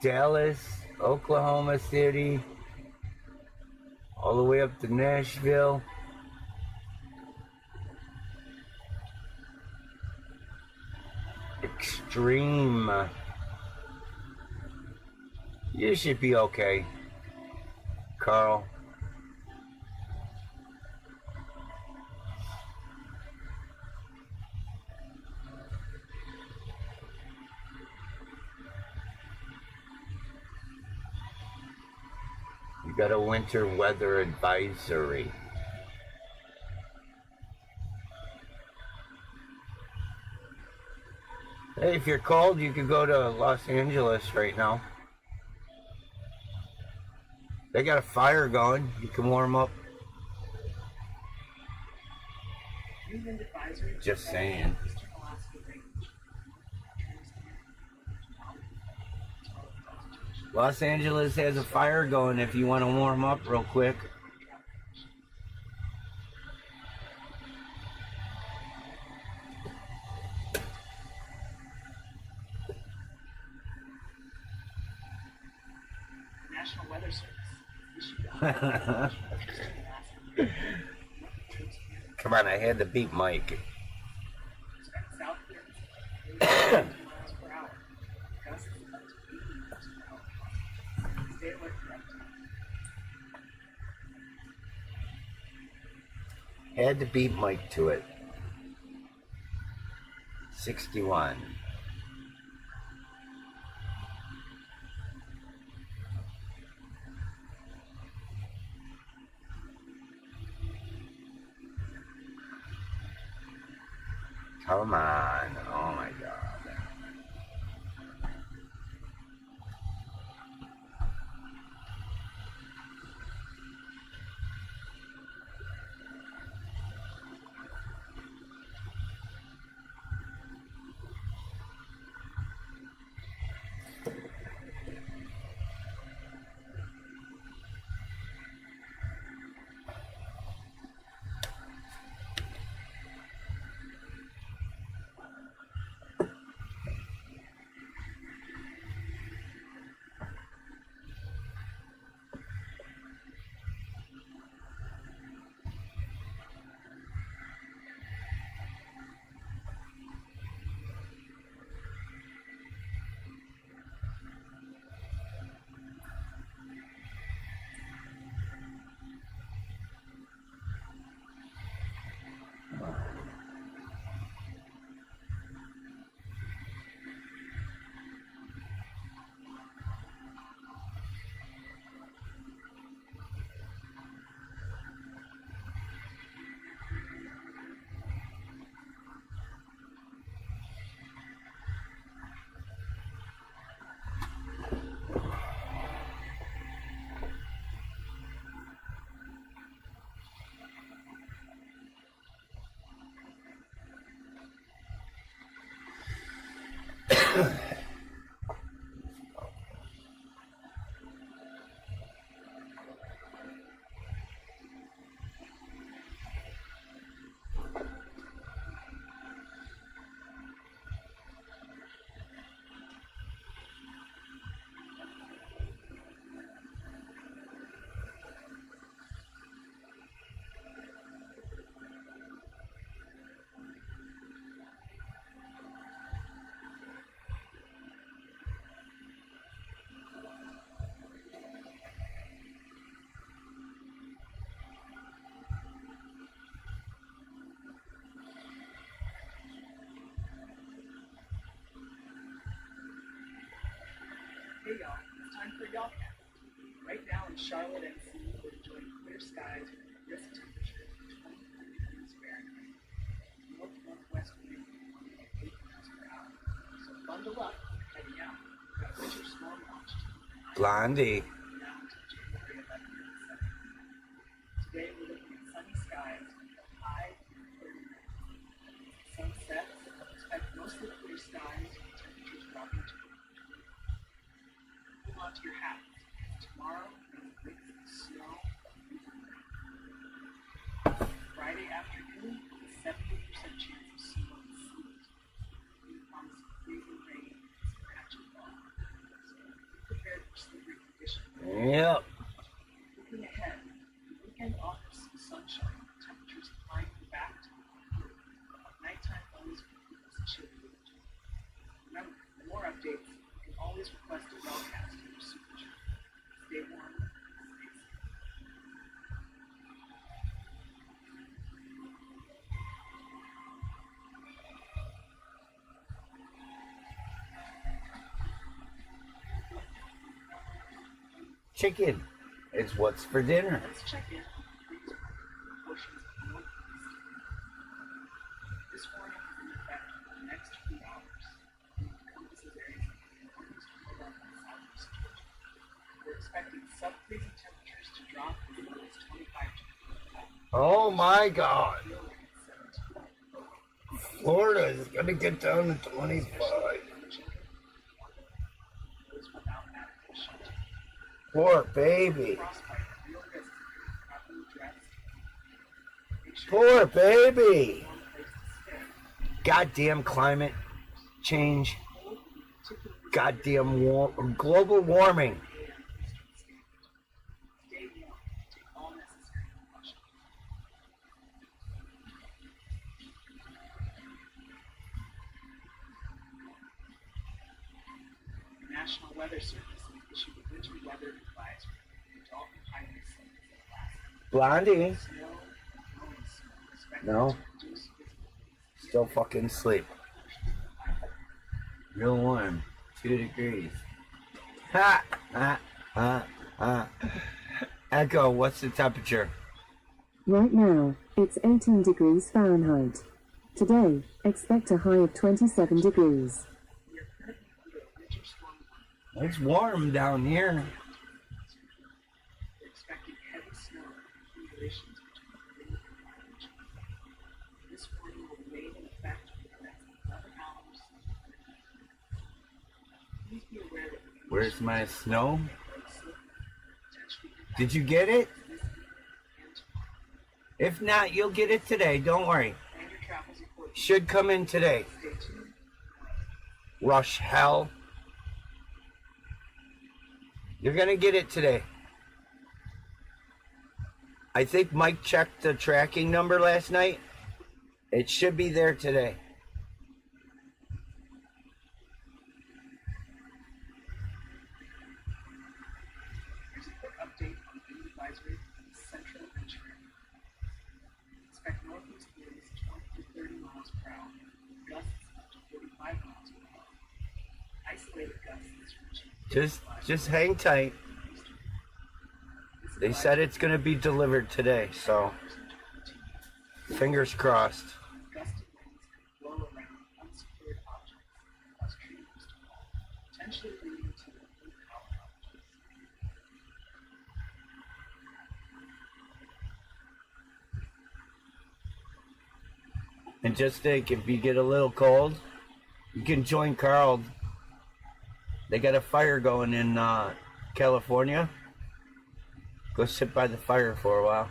Dallas, Oklahoma City, all the way up to Nashville. Extreme. You should be okay, Carl. You got a winter weather advisory. Hey, if you're cold, you could go to Los Angeles right now. They got a fire going. You can warm up. Just saying. Los Angeles has a fire going if you want to warm up real quick. National Weather Service. Come on, I had to beat Mike. South winds 80 miles per hour. Gusts up to 80 miles per hour. Stay away from that. Had to beat Mike to it. 61. Come on. Oh my God. Hey y'all, it's time for y'all cat. Right now in Charlotte, NC, we're enjoying clear skies with a brisk temperature of 23 degrees Fahrenheit. North-northwest wind blowing at 8 miles per hour. So bundle up, heading out. We've got a winter storm watch Blondie. now until January 11th and 7th. Today we're looking at sunny skies with a high of 30 degrees. Sunsets, expect mostly clear skies with temperatures dropping to hold on to your hats. Tomorrow, there's a mix of snow and Friday afternoon, a 70% chance of snow and sleet. We promise freezing rain and scratching fall. So be prepared for slippery conditions. Yep. Looking ahead, the weekend offers some sunshine. Temperatures climbing back to nighttime lows will keep us chilly. Remember, for more updates, you can always request a wellcast in your super chat. Stay warm, stay safe. Chicken is what's for dinner. Let's check in on the freeze portions of the northeast. This warning is in effect for the next few hours. Oh my God. Florida is going to get down to 25. Poor baby. Poor baby. Goddamn climate change. Goddamn global warming. The National Weather Service issued a winter weather advisory to all highway cities last Blondie. snow, blowing snow, expected No. to reduce visibility. Still fucking sleep. Real warm. 2 degrees. Ha! Ha! Ha! Ha! Echo, what's the temperature? Right now, it's 18 degrees Fahrenheit. Today, expect a high of 27 degrees. It's warm down here. They're expecting heavy snow and accumulations between the wind and March. This warning will remain in effect for the next 11 hours. Please be aware that Where's my snow? Did you get it? If not, you'll get it today. Don't worry. Should come in today. Rush hell. You're gonna get it today. I think Mike checked the tracking number last night. It should be there today. Here's a quick update on the wind advisory for the central and Mediterranean. Expect northeast winds 20 to 30 miles per hour, gusts up to 45 miles per hour. Isolated gusts reaching Just hang tight. They said it's gonna be delivered today, so fingers crossed. gusty winds can blow around unsecured objects and cause trees to fall, potentially leading to complete power outages. And just think, if you get a little cold, you can join Carl. They got a fire going in California. Go sit by the fire for a while.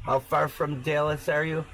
How far from Dallas are you?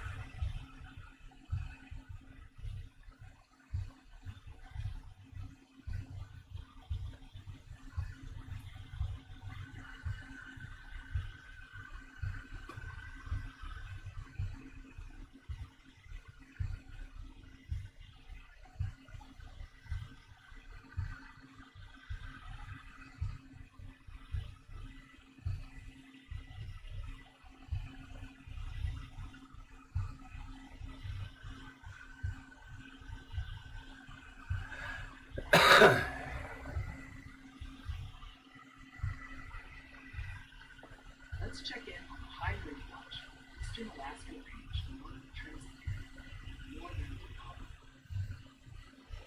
Let's check in on the high wind watch for the eastern Alaska range north of the Trenton area, northern Colorado.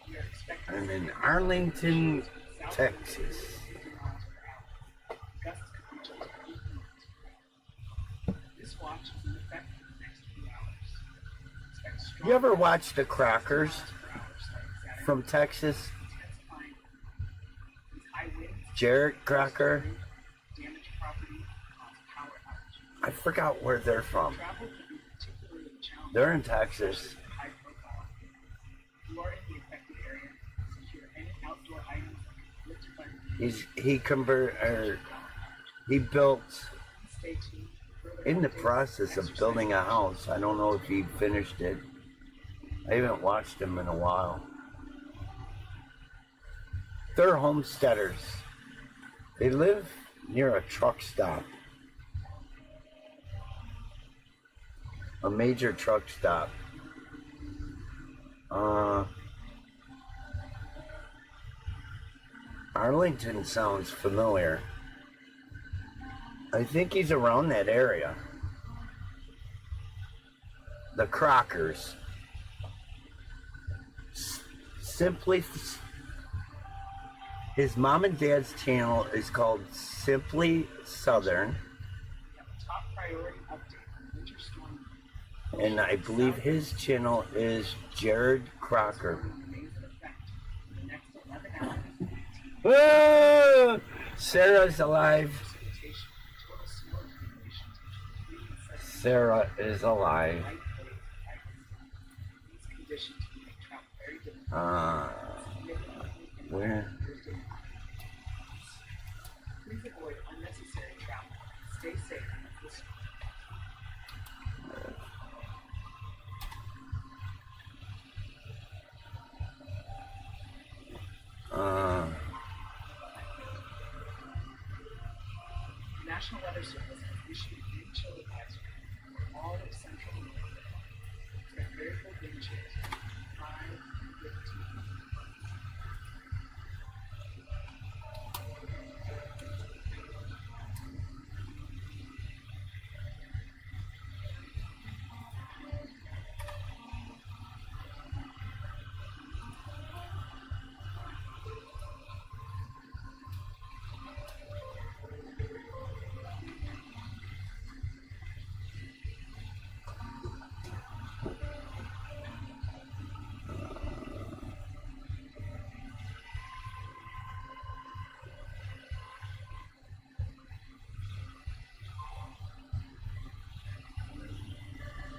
We are expecting I'm in Arlington, Texas. 50 miles per hour. Gusts could reach up to 80 miles per hour. This watch is in effect for the next few hours. Expect strong You ever watch the Crockers miles per hour starting Saturday. from Texas? Intensifying. These high winds Jared Crocker? damage property and cause power outages. I forgot where they're from. Travel can be particularly challenging. They're in Texas. High profile. If you are in the affected area, secure any outdoor items that can be lifted by the He built Stay tuned for further in the updates, process of exercise building a house. I don't know if he finished it. I haven't watched him in a while. They're homesteaders. They live near a truck stop. a major truck stop. Arlington sounds familiar. I think he's around that area. The Crockers. Simply, his mom and dad's channel is called Simply Southern. Top priority update on winter storm. And I believe his channel is Jared Crocker. Whoa! Sarah's alive. Sarah is alive. Where? Please avoid unnecessary travel. Stay safe. National Weather Service has issued a wind chill advisory for all of central America. Expect very cold wind chills, 5 to 15.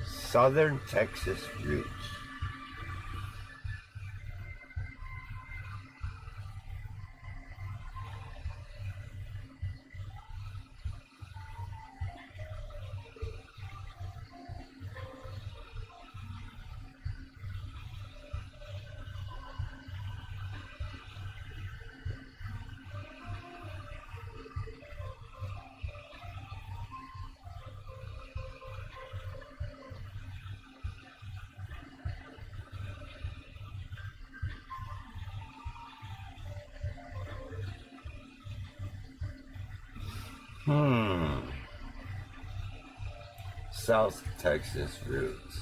Southern Texas roots. South Texas roots.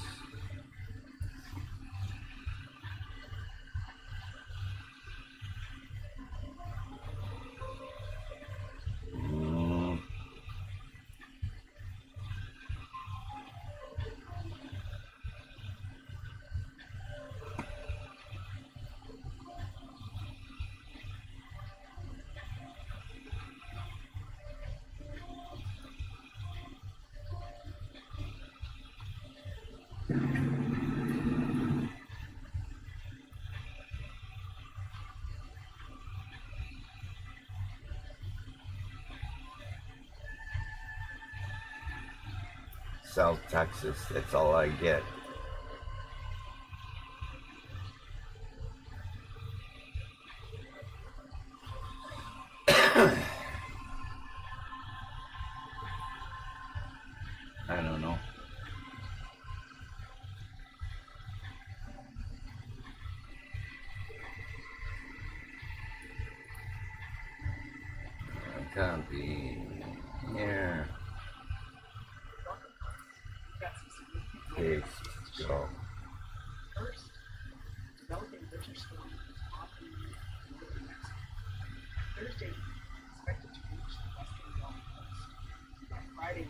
South Texas, that's all I get. I don't know. Copy. Here. Paste. Go. First, developing winter storm is often in northern Mexico. Thursday, expected to reach the western Gulf Coast. By Friday,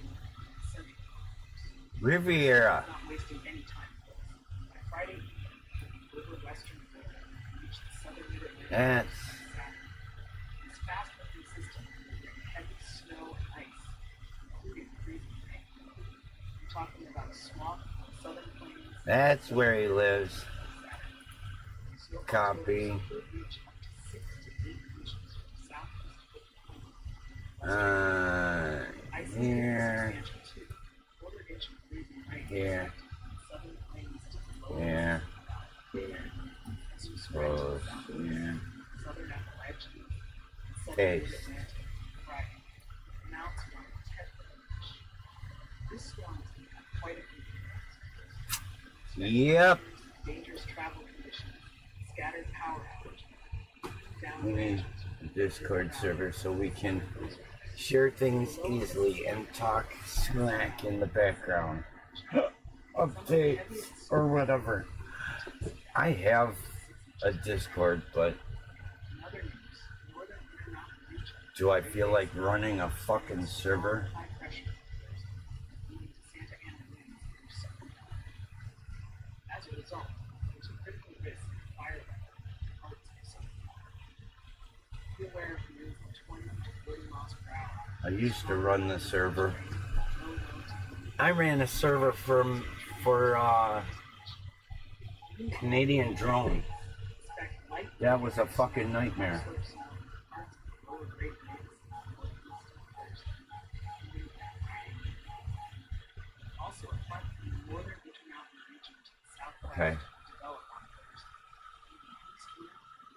central Gulf Coast. Riviera. Not wasting any time, folks. By Friday, over western Florida, reach the southern Mid-Atlantic. That's This fast-moving system will bring heavy snow and ice, including freezing rain. We're talking about a swamp on the southern plains. That's where he lives. Copy. Here. Here. Here. Close. Here. Paste. This storm has become quite a few years. Yep. Dangerous travel conditions, scattered power outages, We need a Discord server so we can share things easily and talk smack in the background. Updates or whatever. I have a Discord, but do I feel like running a fucking server? As a result, there's a critical risk of fire parts of some. Be aware of winds of 20 to 30 miles per hour. I used to run the server. I ran a server for Canadian Drone. That was a fucking nightmare. Also, apart from the northern Intermountain region to the southwest, Okay. develop on Thursday.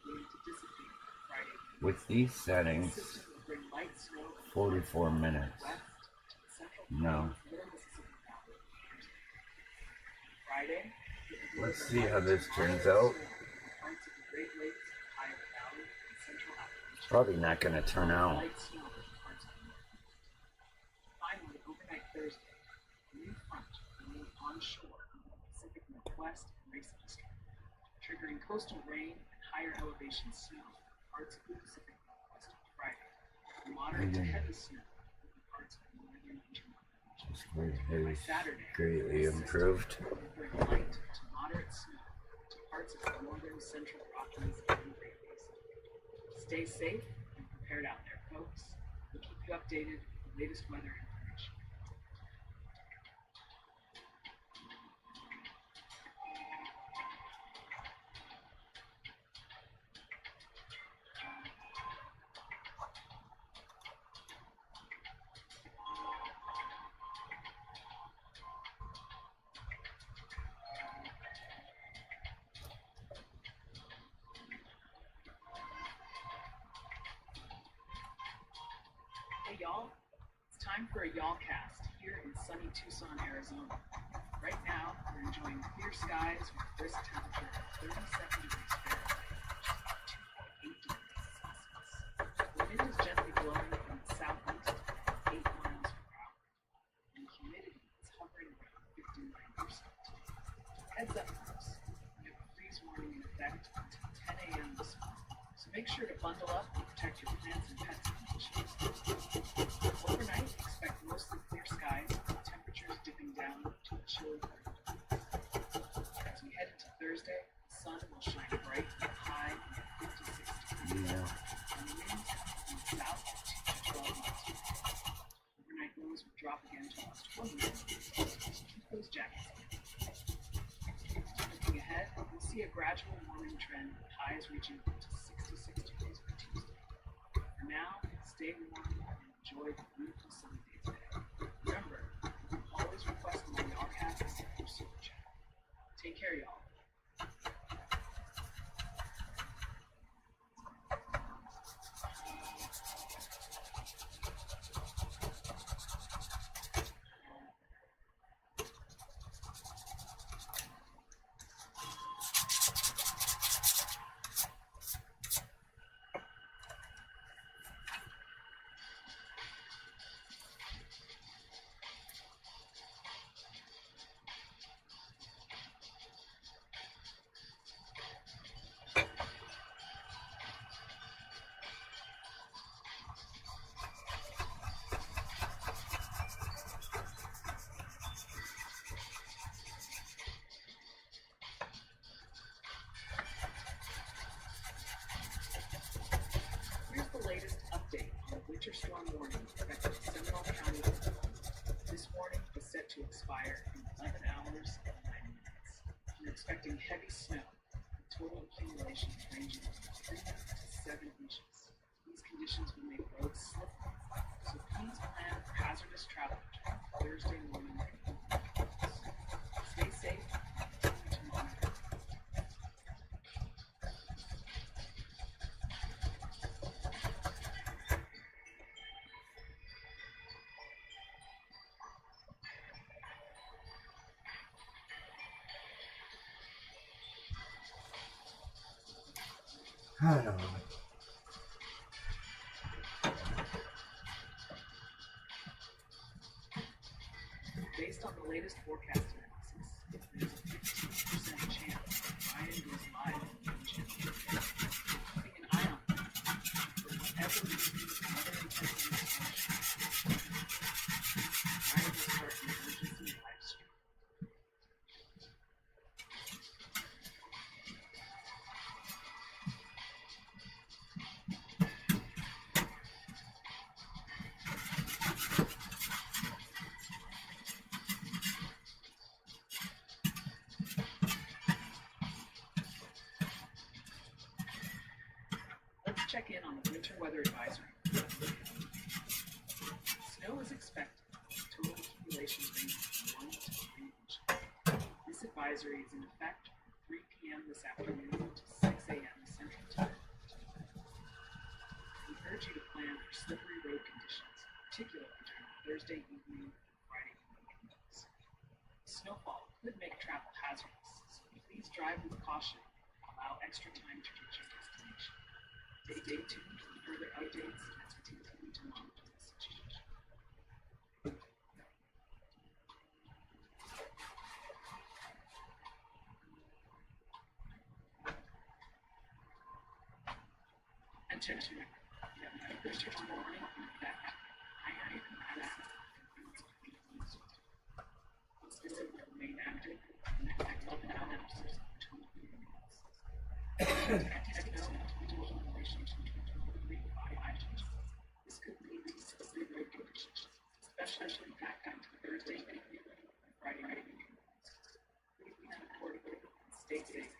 Beginning to dissipate Friday. With these settings, System will bring light snow 44 minutes. west to the central No. middle Mississippi Valley Thursday. Friday, Let's see how this turns out. parts of the Great Lakes, Ohio Valley, and Central Appalachia. Probably not gonna turn out. Light snow in parts of the north. Finally, overnight Thursday, a new front will move onshore in the Pacific Northwest and Race District, triggering coastal rain and higher elevation snow in parts of the Pacific Northwest on Friday. Moderate to heavy snow in parts of the northern Intermountain region. By Saturday, Greatly improved. will bring light to moderate snow to parts of the northern central Rockies and Great Basin. Stay safe and prepared out there, folks. We'll keep you updated with the latest weather information. Hey y'all, it's time for a y'all cast here in sunny Tucson, Arizona. Right now, we're enjoying clear skies with a brisk temperature of 37 degrees Fahrenheit, which is about 2.8 degrees Celsius. The wind is gently blowing from the southeast at 8 miles per hour, and the humidity is hovering around 59%. Heads up, folks, we have a freeze warning in effect until 10 a.m. this morning, so make sure to bundle up and protect your plants and pets conditions. Overnight, expect mostly clear skies, with temperatures dipping down to a chilly 30 degrees. As we head into Thursday, the sun will shine bright and high in 56 degrees. Yeah. And the winds come from the south at 2 to 12 miles per hour. Overnight lows will drop again to almost 20 degrees. Keep those jackets on. Looking ahead, we'll see a gradual warming trend with highs reaching up to 66 degrees for Tuesday. For now, stay warm and enjoy the beautiful sunny day today. Remember, you can always request more y'all casts through Super Chat. Take care, y'all. Here's the latest update on the winter storm warning affecting Seminole County. This warning is set to expire in 11 hours and 9 minutes. We're expecting heavy snow, with total accumulation ranging from 3 to 7 inches. These conditions will make roads slippery, so please plan for hazardous travel during Thursday morning and evening hours. Stay safe and continue to monitor. I don't know. Based on the latest forecast analysis, there's a 15% chance that Ryan goes live on the channel. Keeping an eye on them for whatever reason other intensity Ryan will start an emergency live stream. Let's check in on the winter weather advisory. Snow is expected. Total accumulation range from 1 to 3 inches. This advisory is in effect from 3 p.m. this afternoon to 6 a.m. Central Time. We urge you to plan for slippery road conditions, particularly during Thursday evening and Friday evenings. Snowfall could make travel hazardous, so please drive with caution and allow extra time to reach your destination. Stay tuned for further updates as we continue to monitor the situation. Attention. We have an official warning that iron has specifically remain active in the next 11 hours until 20 minutes. This could lead to severe road conditions, especially impacting Thursday evening and Friday evening. Please be supportive and stay safe.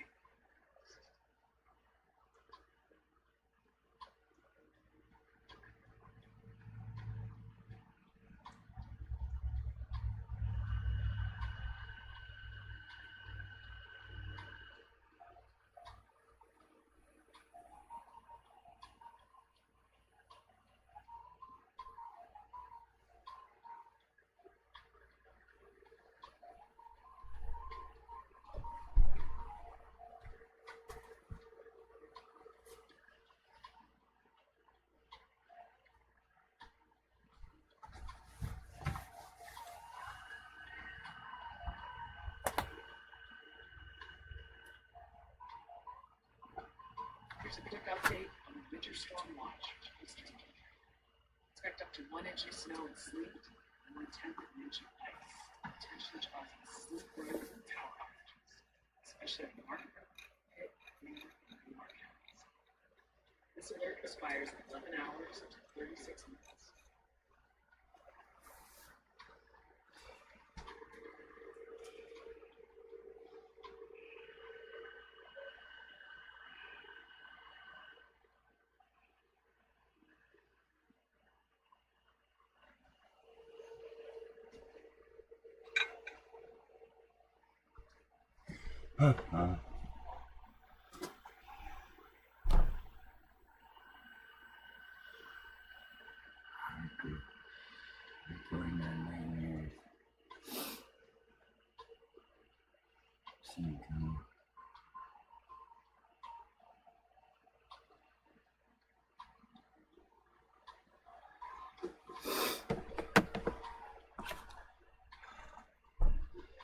Here's a quick update on the winter storm watch. Expect up to 1 inch of snow and sleet and 1/10 of an inch of ice, potentially causing sleep roads and power outages, especially in Market, Pitt, Green, and Newmark counties. This alert expires in 11 hours and 36 minutes.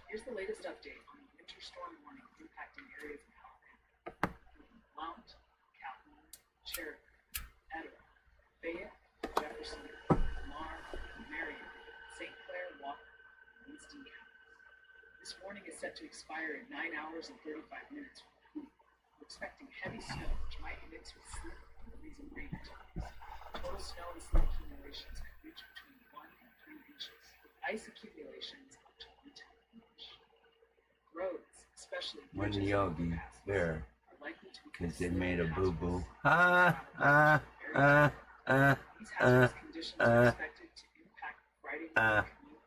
Here's the latest update on the winter storm warning impacting areas of Alabama, including Blount, Calhoun, Cherokee, Etowah, Fayette, Jefferson, Lamar, Marion, St. Clair, Walker, and Winston counties. This warning is set to expire in 9 hours and 35 minutes from now. We're expecting heavy snow, which might mix with sleet and freezing rain at times. Total snow and sleet accumulations could reach between 1 and 3 inches, with ice accumulations up to 1/10 of an inch. Roads, especially One bridges and yogi overpasses, there, are likely to because they become made a slippery boo boo. hazards. These hazardous conditions are expected to impact the Friday evening commute,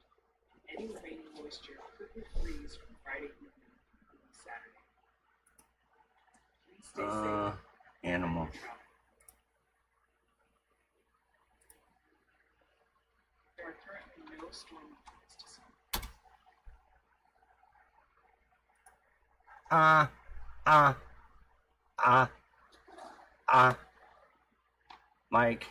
and any remaining moisture could freeze from Friday evening through Saturday. Please stay safe. Animal. when you're traveling. There are currently no storm warnings to some. Mike,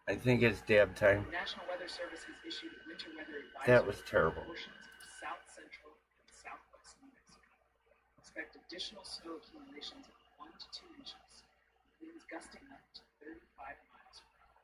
I think it's dab time. The National Weather Service has issued a winter weather advisory That was terrible. for portions of south central and southwest New Mexico. Expect additional snow accumulations of 1 to 2 inches, winds gusting up to 35 miles per hour.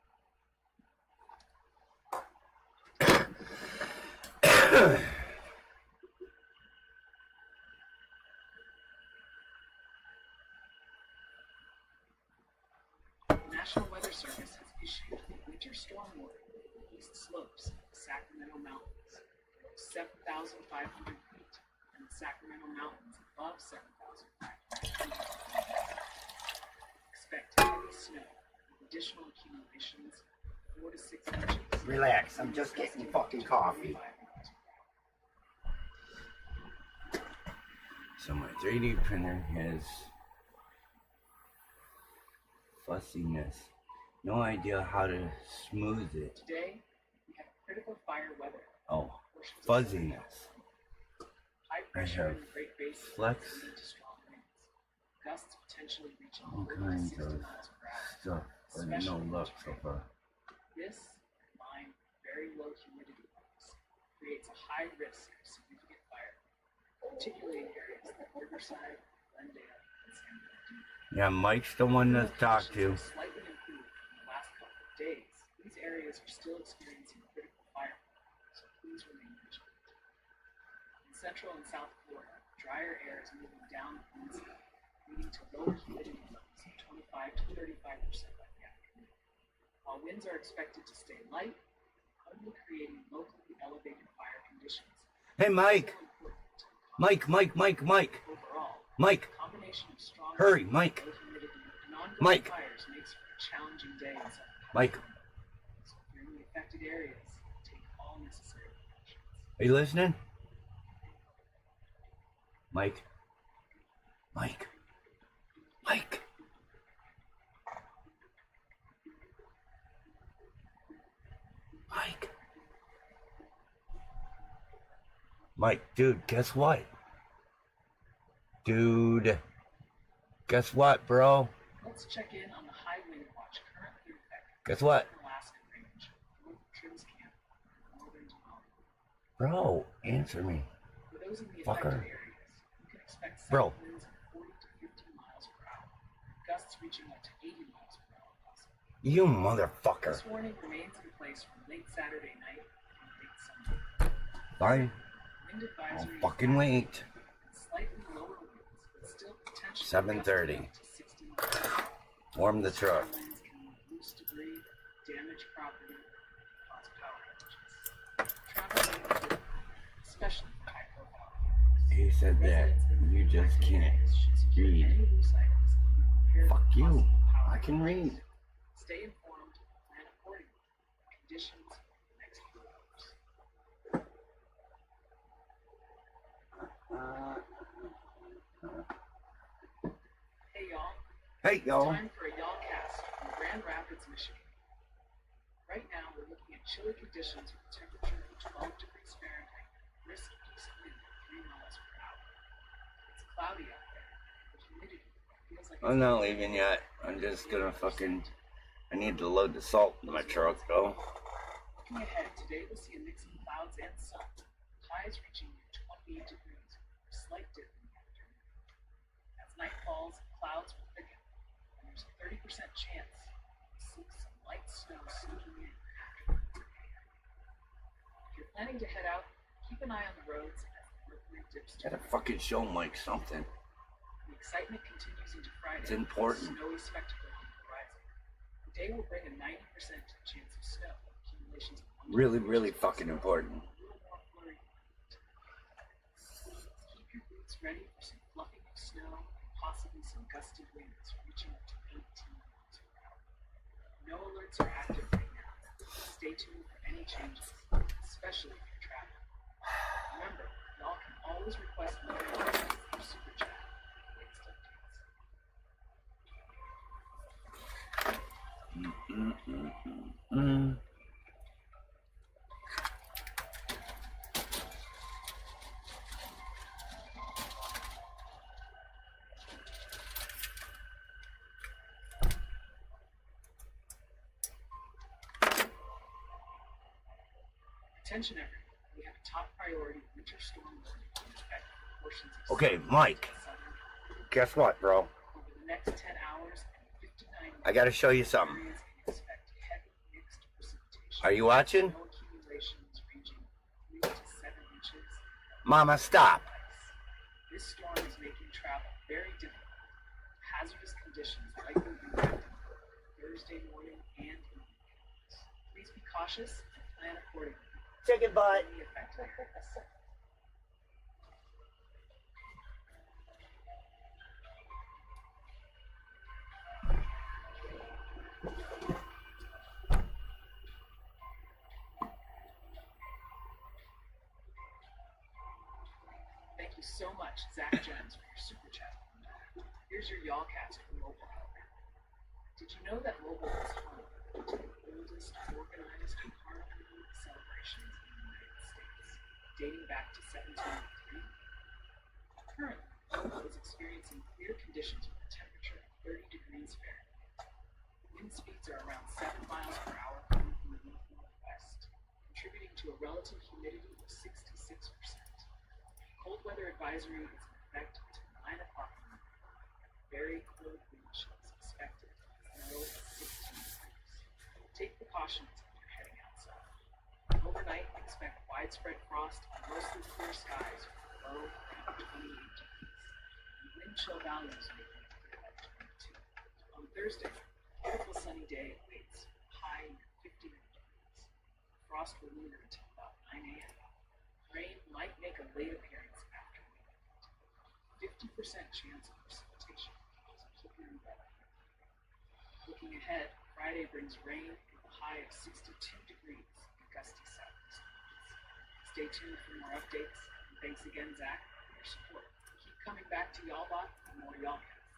The National Weather Service has issued a winter storm warning for the east slopes of the Sacramento Mountains below 7,500 feet and the Sacramento Mountains above 7,500 feet. Expect heavy snow with additional accumulations of 4 to 6 inches. Relax, I'm just getting fucking coffee. So my 3D printer has fussiness. No idea how to smooth it. Today, we have critical fire weather. Oh, fuzziness. High I pressure have in the Great Basin flex. will lead to strong winds. Gusts potentially reaching All 40 to kinds 60 of miles per hour. stuff, but no luck so far. This, combined with very low humidity levels, creates a high risk of significant fire, particularly in areas like Riverside, Glendale, and San Bernardino. Yeah, Mike's the one to talk to. Conditions have slightly improved in the last couple of days. These areas are still experiencing critical fire, so please remain vigilant. In central and south Florida, drier air is moving down the peninsula, leading to lower humidity levels of 25 to 35% by the afternoon. While winds are expected to stay light, only creating locally elevated fire conditions. Hey, Mike. Mike. Overall, Mike. a combination of strong Hurry, Mike. low humidity and ongoing Mike. fires makes for a challenging day in Southern Mike, California. So if you're in the affected areas, take all necessary precautions. are you listening? Mike. Mike. Mike, dude, guess what? Guess what, bro? Let's check in on the high wind watch currently in effect. Guess what? in Alaska Range, north of Trim's Camp, northern Denali. Bro, answer me. For those in the Fucker. affected areas, you can expect south Bro. winds of 40 to 50 miles per hour, gusts reaching up to 80 miles per hour possible. You motherfucker. This warning remains in place from late Saturday night and late Sunday. Fine. Wind I'll advisory is fucking wait. slightly lower winds, but still potentially 7:30. gusting up to 60 miles per hour. Warm the truck. Winds can move loose debris, damage property, and cause power outages. Travel safely, especially for high-profile vehicles. He said that Residents in the you just impacted can't areas should secure read. any loose items and be prepared Fuck for you. possible power I can outages. read. Stay informed and plan accordingly. Conditions for the next few hours. Hey y'all. Hey, y'all. Time for a Y'allcast from Grand Rapids, Michigan. Right now, we're looking at chilly conditions with a temperature of 12 degrees Fahrenheit, brisk east wind at 3 miles per hour. It's cloudy out there. The humidity feels like I'm not leaving yet. I'm just gonna fucking. I need to load the salt in my truck, though. Looking ahead, today we'll see a mix of clouds and sun. Highs reaching near 28 degrees with a slight dip in the afternoon. As night falls, clouds will thicken, and there's a 30% chance we'll see some light snow sneaking in after 4 a.m. If you're planning to head out, keep an eye on the roads as the mercury dips to Gotta fucking show Mike something. The excitement continues into Friday. It's important. with a snowy spectacle on the horizon. The day will bring a 90% chance of snow. Accumulations of 1 to 2 Really inches fucking important. a little more flurry. Keep your boots ready for some fluffing of snow and possibly some gusty winds reaching up to 18 miles per hour. No alerts are active right now. Stay tuned for any changes, especially if you're traveling. Remember, y'all can always request weather updates through Super Chat for the latest updates. Attention everyone, we have a top priority winter storm warning to affect portions of Okay, southern Mike. and southern Guess what, bro? over the next 10 hours and 59 I gotta show you something. areas can expect heavy mixed precipitation. Are you watching? Snow accumulations ranging 3 to 7 inches. Mama, stop. This storm is making travel very difficult. Hazardous conditions likely impacting Thursday morning and evening. Please be cautious and plan accordingly. Chicken butt. Any affected areas. Thank you so much, Zach Jones, for your super chat. Here's your Y'allcast for mobile program. Did you know that mobile is home to the oldest organized carnival celebrations in the United States, dating back to 1783? Currently, mobile is experiencing clear conditions with a temperature of 30 degrees Fahrenheit. Wind speeds are around 7 miles per hour coming from the north-northwest, contributing to a relative humidity of 66%. Cold weather advisory is in effect until 9 o'clock in the morning. Very cold wind chills expected as low as 16 degrees. Take precautions if you're heading outside. Overnight, expect widespread frost and mostly clear skies with a low around 28 degrees. And wind chill values may be at 22. On Thursday, a beautiful sunny day awaits with a high near 59 degrees. Frost will linger until about 9 a.m. Rain might make a late appearance after midnight. 50% chance of precipitation, so keep your umbrella. Looking ahead, Friday brings rain with a high of 62 degrees and gusty southeast winds. Stay tuned for more updates, and thanks again, Zach, for your support. Keep coming back to Y'allbot for more Y'allcasts.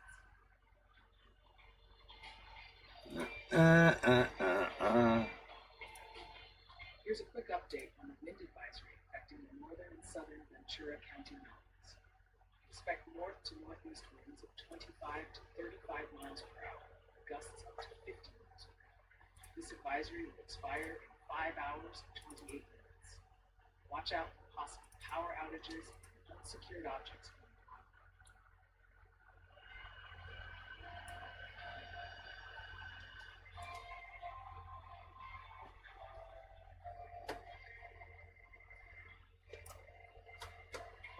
Here's a quick update on the wind advisory affecting the northern and southern Ventura County mountains. Expect north to northeast winds of 25 to 35 miles per hour, gusts up to 50 miles per hour. This advisory will expire in 5 hours and 28 minutes. Watch out for possible power outages and unsecured objects being blown.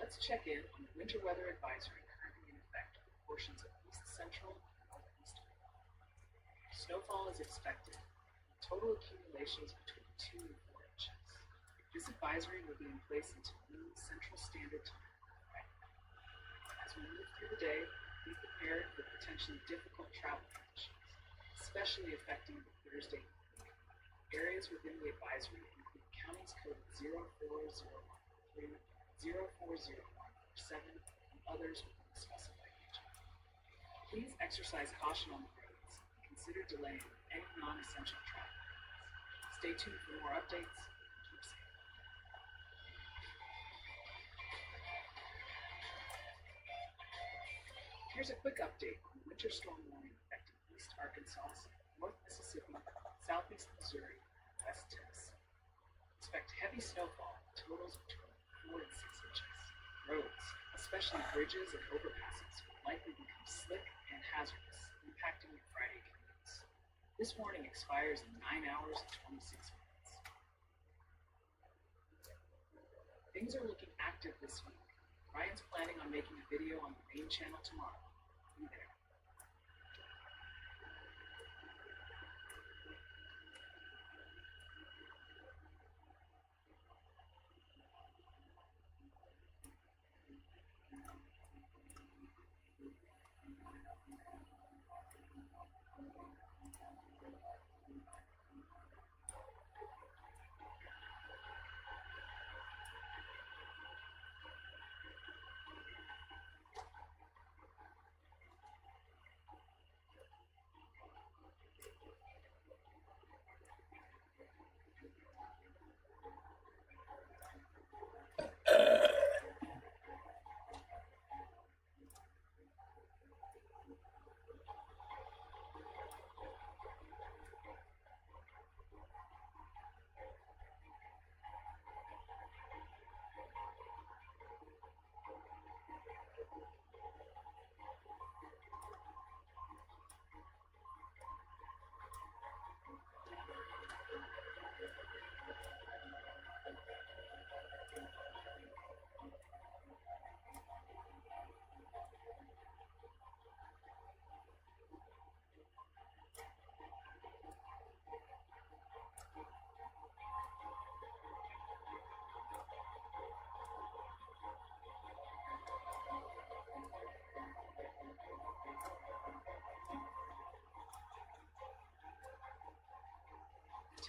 Let's check in on the winter weather advisory currently in effect for portions of east central and northeast Vermont. Snowfall is expected, with total accumulations between 2 and 4 inches. This advisory will be in place until noon Central Standard Time on Friday. As we move through the day, be prepared for potentially difficult travel conditions, especially affecting the Thursday evening. Areas within the advisory include counties code 04013, 04047, and others within the specified region. Please exercise caution on the roads and consider delaying any non-essential travel plans. Stay tuned for more updates. Keep safe. Here's a quick update on the winter storm warning affecting East Arkansas, North Mississippi, Southeast Missouri, and West Tennessee. Expect heavy snowfall with totals between 4 and 6 inches. Roads, especially bridges and overpasses, will likely become slick and hazardous, impacting your Friday commutes. This warning expires in 9 hours and 26 minutes. Things are looking active this week. Ryan's planning on making a video on the main channel tomorrow. Be there.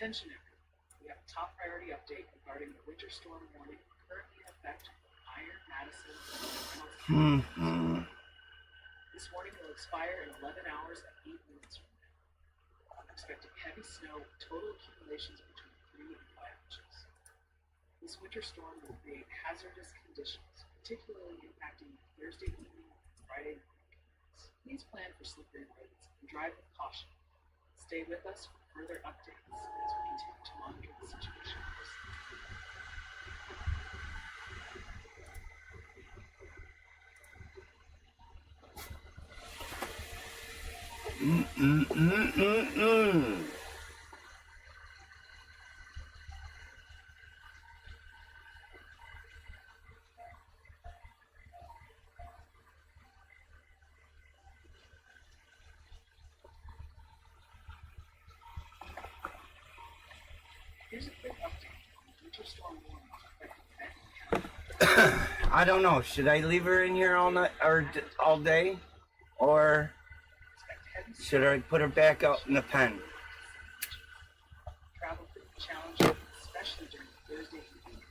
Attention everyone, we have a top priority update regarding the winter storm warning currently in effect for Iron, Madison, and Reynolds. This warning will expire in 11 hours and 8 minutes from now. I'm expecting heavy snow with total accumulations between 3 and 5 inches. This winter storm will create hazardous conditions, particularly impacting Thursday evening and Friday night. Please plan for slippery roads and drive with caution. Stay with us for further updates as we continue to monitor the situation closely. Here's a quick update on the winter storm warning affecting Benton County. I don't know. Should I leave her in here all night or all day, or should I put her back out in the pen? Travel could be challenging, especially during Thursday evening.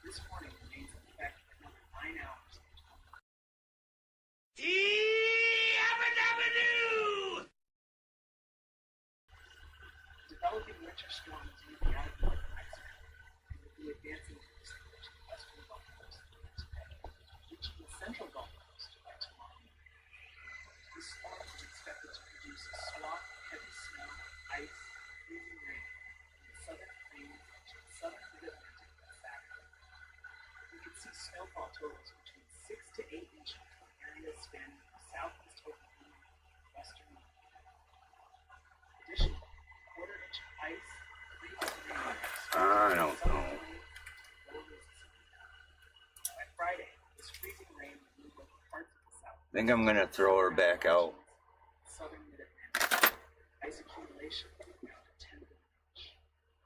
This warning remains in effect for another 9 hours. Developing winter storms moving out of northern Mexico and will be advancing east to the western Gulf Coast later today, reaching the central Gulf Coast by tomorrow morning. This storm is expected to produce a swath of heavy snow, ice, and freezing rain in the southern plains to the southern mid-Atlantic by Saturday. We could see snowfall totals between 6 to 8 inches in areas spanning from southeast Oklahoma to western Montana. Additionally, quarter-inch of ice, freezing rain, I don't know. by Friday, this freezing rain will move over parts of the south. I think I'm gonna throw her back out. Southern Mid-Atlantic. Ice accumulation will be around a 10th of an inch.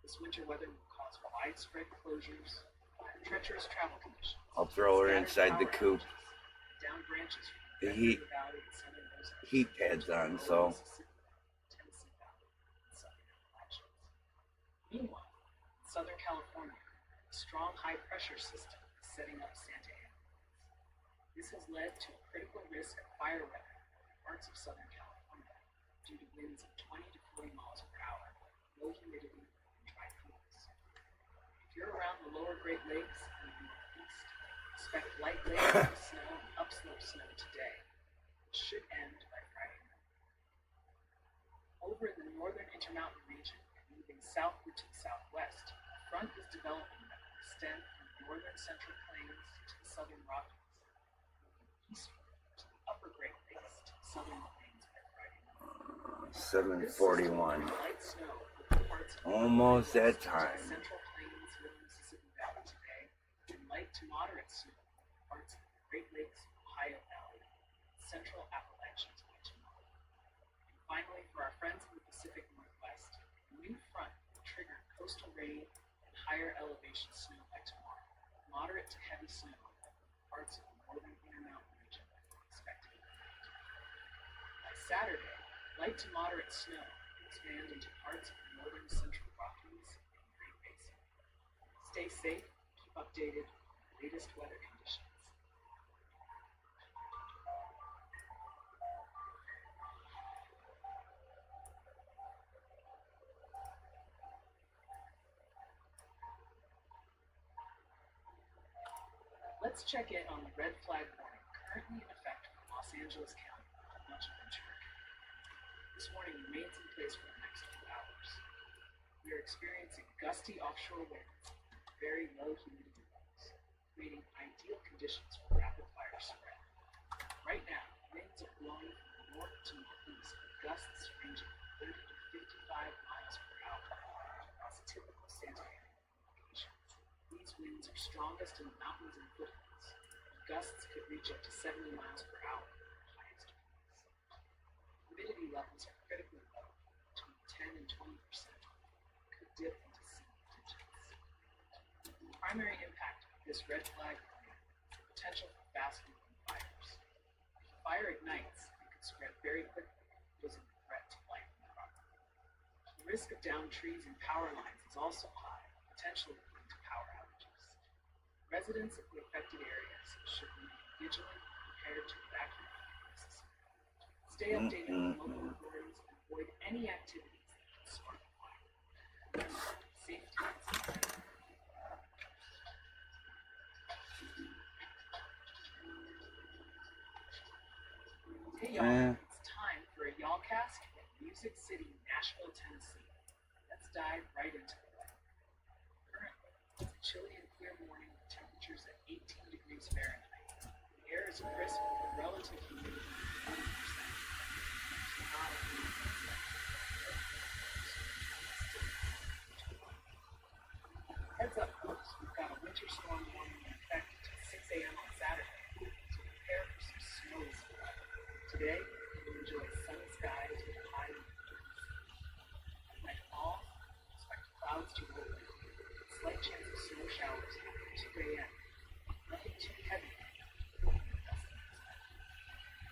This winter weather will cause widespread closures, treacherous travel conditions. I'll throw her inside the coop. Down branches The from heat Valley and southern Ozarks. heat pads on, so Tennessee Valley and southern Appalachians. Meanwhile, in Southern California, a strong high-pressure system is setting up Santa Ana. This has led to a critical risk of fire weather in parts of Southern California due to winds of 20 to 40 miles per hour, low humidity, and dry cools. If you're around the lower Great Lakes and the Northeast, expect light layers of snow and upslope snow today, which should end by Friday night. Over in the northern Intermountain region and moving southward to the southwest, a front is developing that will extend from the northern Central Plains to the southern Rockies, moving eastward to the upper Great Lakes to the southern Plains by Friday night. 7:41. Light snow over parts of the Almost that to the time. Central Plains, middle Mississippi Valley today, and light to moderate snow over parts of the Great Lakes, Ohio Valley, and central Appalachians by tomorrow. And finally, for our friends in the Pacific Northwest, a new front will trigger coastal rain and higher elevation snow by tomorrow. Moderate to heavy snow over parts of the northern Intermountain region are expected. By Saturday, light to moderate snow will expand into parts of the northern Central Rockies and Great Basin. Stay safe, keep updated on the latest weather conditions. Let's check in on the red flag warning currently in effect for Los Angeles County and much of Ventura County. This warning remains in place for the next 2 hours. We are experiencing gusty offshore winds and very low humidity levels, creating ideal conditions for rapid fire spread. Right now, winds are blowing from the north to northeast with gusts ranging from 30 to 55 miles per hour across typical Santa Ana locations. These winds are strongest in the mountains and foothills. Gusts could reach up to 70 miles per hour at their highest winds. Humidity levels are critically low, between 10 and 20%, could dip into single digits. The primary impact of this red flag warning is the potential for fast-moving fires. If a fire ignites, it could spread very quickly, posing a threat to life and property. The risk of downed trees and power lines is also high, potentially leading to power outages. Residents of the affected areas should remain vigilant and prepared to evacuate if necessary. Stay updated with local authorities and avoid any activities that could spark a fire. Safety is important. Hey y'all, it's time for a y'allcast from Music City, Nashville, Tennessee. Let's dive right into it. Currently, it's a chilly and clear morning with temperatures at 18 degrees Fahrenheit. The air is crisp with a relative humidity of 1%. There's not a breeze inside. Heads up, folks, we've got a winter storm warning in effect until 6 a.m. on Saturday, so prepare for some snow this fall. Today, we'll enjoy sunny skies with a high wind. At nightfall, expect clouds to roll in. Slight chance of snow showers after 2 a.m. Nothing too heavy.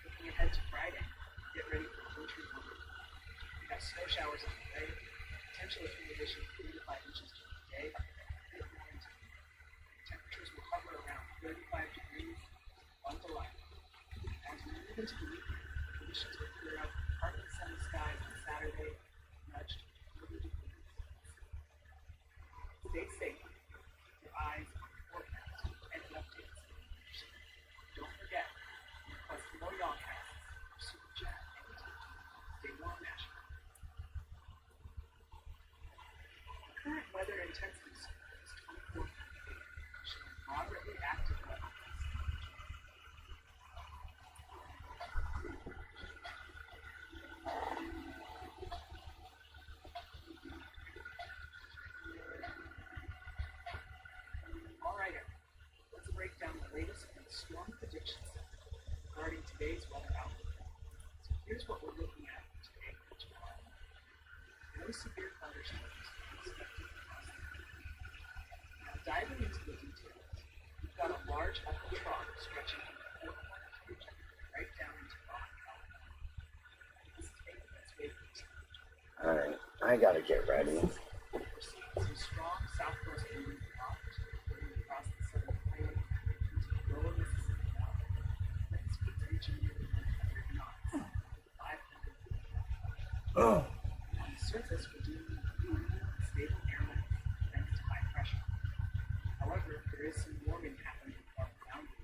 Looking ahead to Friday, get ready for wintry weather. We have snow showers on the way, potential accumulation of 3 to 5 inches during the day, and a bit more into the evening. Temperatures will hover around 35 degrees, bundle up. As we move into the weekend, conditions will clear out with partly sunny skies on Saturday, nudged to 40 degrees. Stay safe. Keep your eyes on the forecast for any updates. Don't forget, request more y'allcasts or super chat anytime. Stay warm, Nashville. The current weather intensity score is 24.8, showing moderately active weather. Alright, let's break down the latest from the Storm Prediction Center regarding today's weather outlook. So here's what we're looking at for today and tomorrow. No severe thunderstorms expected across the country. Now diving into the details, we've got a large upper trough stretching from the Four Corners region right down into Baja California. This is making its way east. Alright, I gotta get ready. We're seeing some strong southwest winds aloft, moving across the southern plain into the lower Mississippi Valley. Wind speeds reaching nearly 100 knots, 500 feet per hour. On the surface, we're dealing with fluid and stable air mass thanks to high pressure. However, there is some warming happening far around the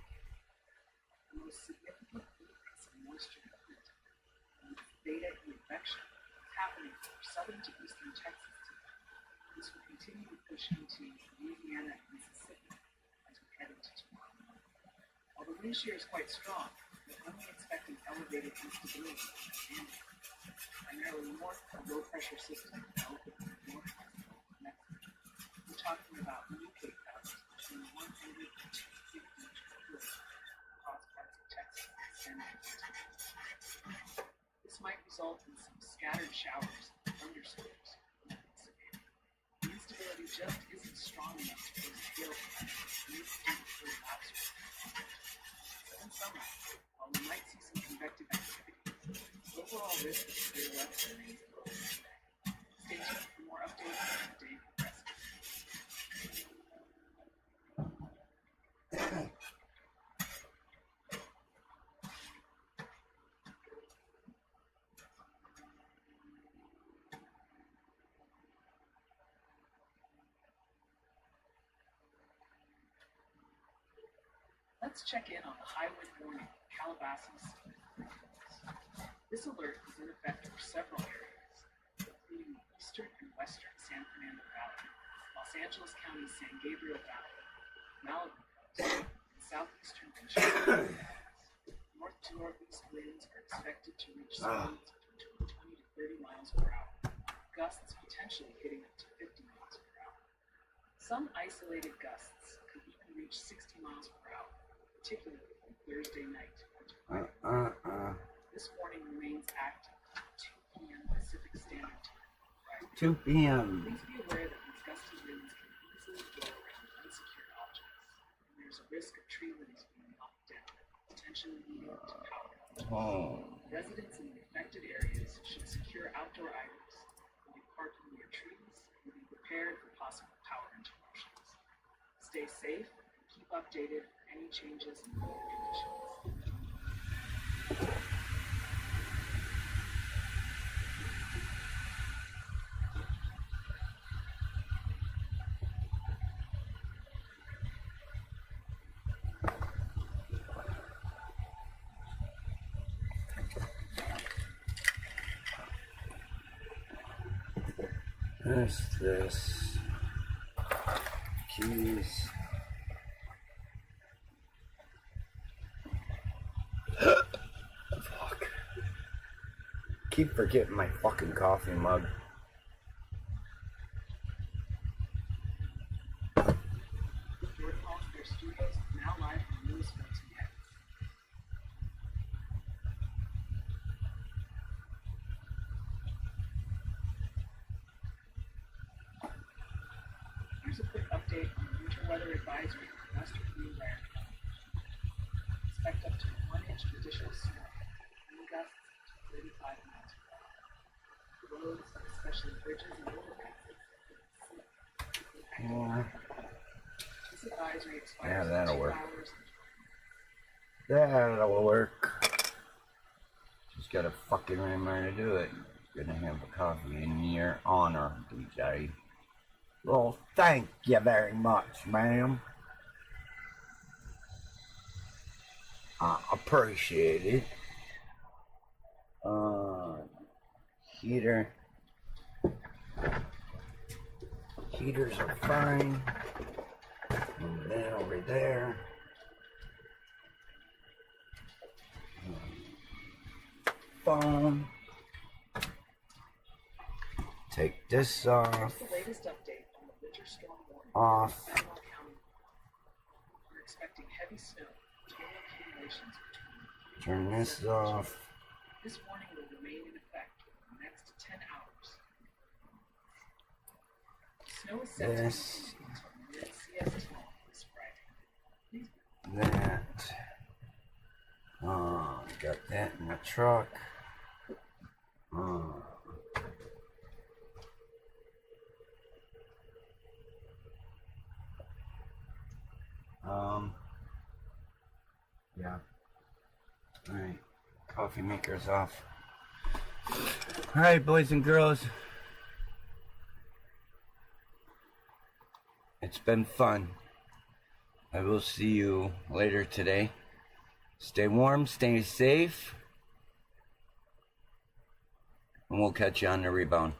The most significant increase in moisture and heat, and beta convection, is happening from southern to eastern Texas today. This will continue to push into Louisiana and Mississippi as we head into tomorrow. While the wind shear is quite strong, we're only expecting elevated instability and primarily north of low pressure system developing in the northwest of Mexico. We're talking about UK patterns between 100 and 250 inch foot across parts of Texas and San Antonio. This might result in some scattered showers and thunderstorms. The instability just isn't strong enough to cause hail events for outstream. So in summary, while we might see some convective activity, the overall risk of severe weather remains low today. Stay tuned for more updates as the day progresses. Let's check in on the high wind warning in Calabasas. This alert is in effect for several areas, including the eastern and western San Fernando Valley, Los Angeles County San Gabriel Valley, Malibu Coast, and southeastern Ventura. North to northeast winds are expected to reach speeds between 20 to 30 miles per hour, gusts potentially hitting up to 50 miles per hour. Some isolated gusts could even reach 60 miles per hour, particularly on Thursday night. This warning remains active until 2 p.m. Pacific Standard Time. 2 p.m. Please be aware that these gusty winds can easily blow around unsecured objects, and there's a risk of tree limbs being knocked down, potentially leading to power outages. Residents in the affected areas should secure outdoor items and be parked in the prepared for possible power interruptions. Stay safe and keep updated for any changes in weather conditions. This. Keys. Fuck. Keep forgetting my fucking coffee mug. ORTUR Studios is now live from Louisville, Kentucky. Here's a quick update on the winter weather advisory for western New England. Expect up to 1 inch of additional snow, wind gusts up to 35 miles per hour. Roads, especially bridges and overpasses, Yeah. this advisory expires Yeah, in that'll 2 work. hours. That'll work. Just gotta fucking remember to do it. Gonna have a coffee in your honor, DJ. Well, thank you very much, ma'am. I appreciate it. Heater. Heaters are fine. And then over there. Phone. Take this off. Here's the latest update on the winter storm warning. Off. In Seminole County. We're expecting heavy snow, total accumulations between 3 Turn and this 7 off. inches. This warning will remain in effect for the next 10 hours. Snow is set to This. continue until mid-CST this Friday. Please That. Got that in the truck. Yeah. Alright. Coffee maker's off. Alright, boys and girls. It's been fun. I will see you later today. Stay warm, stay safe. And we'll catch you on the rebound.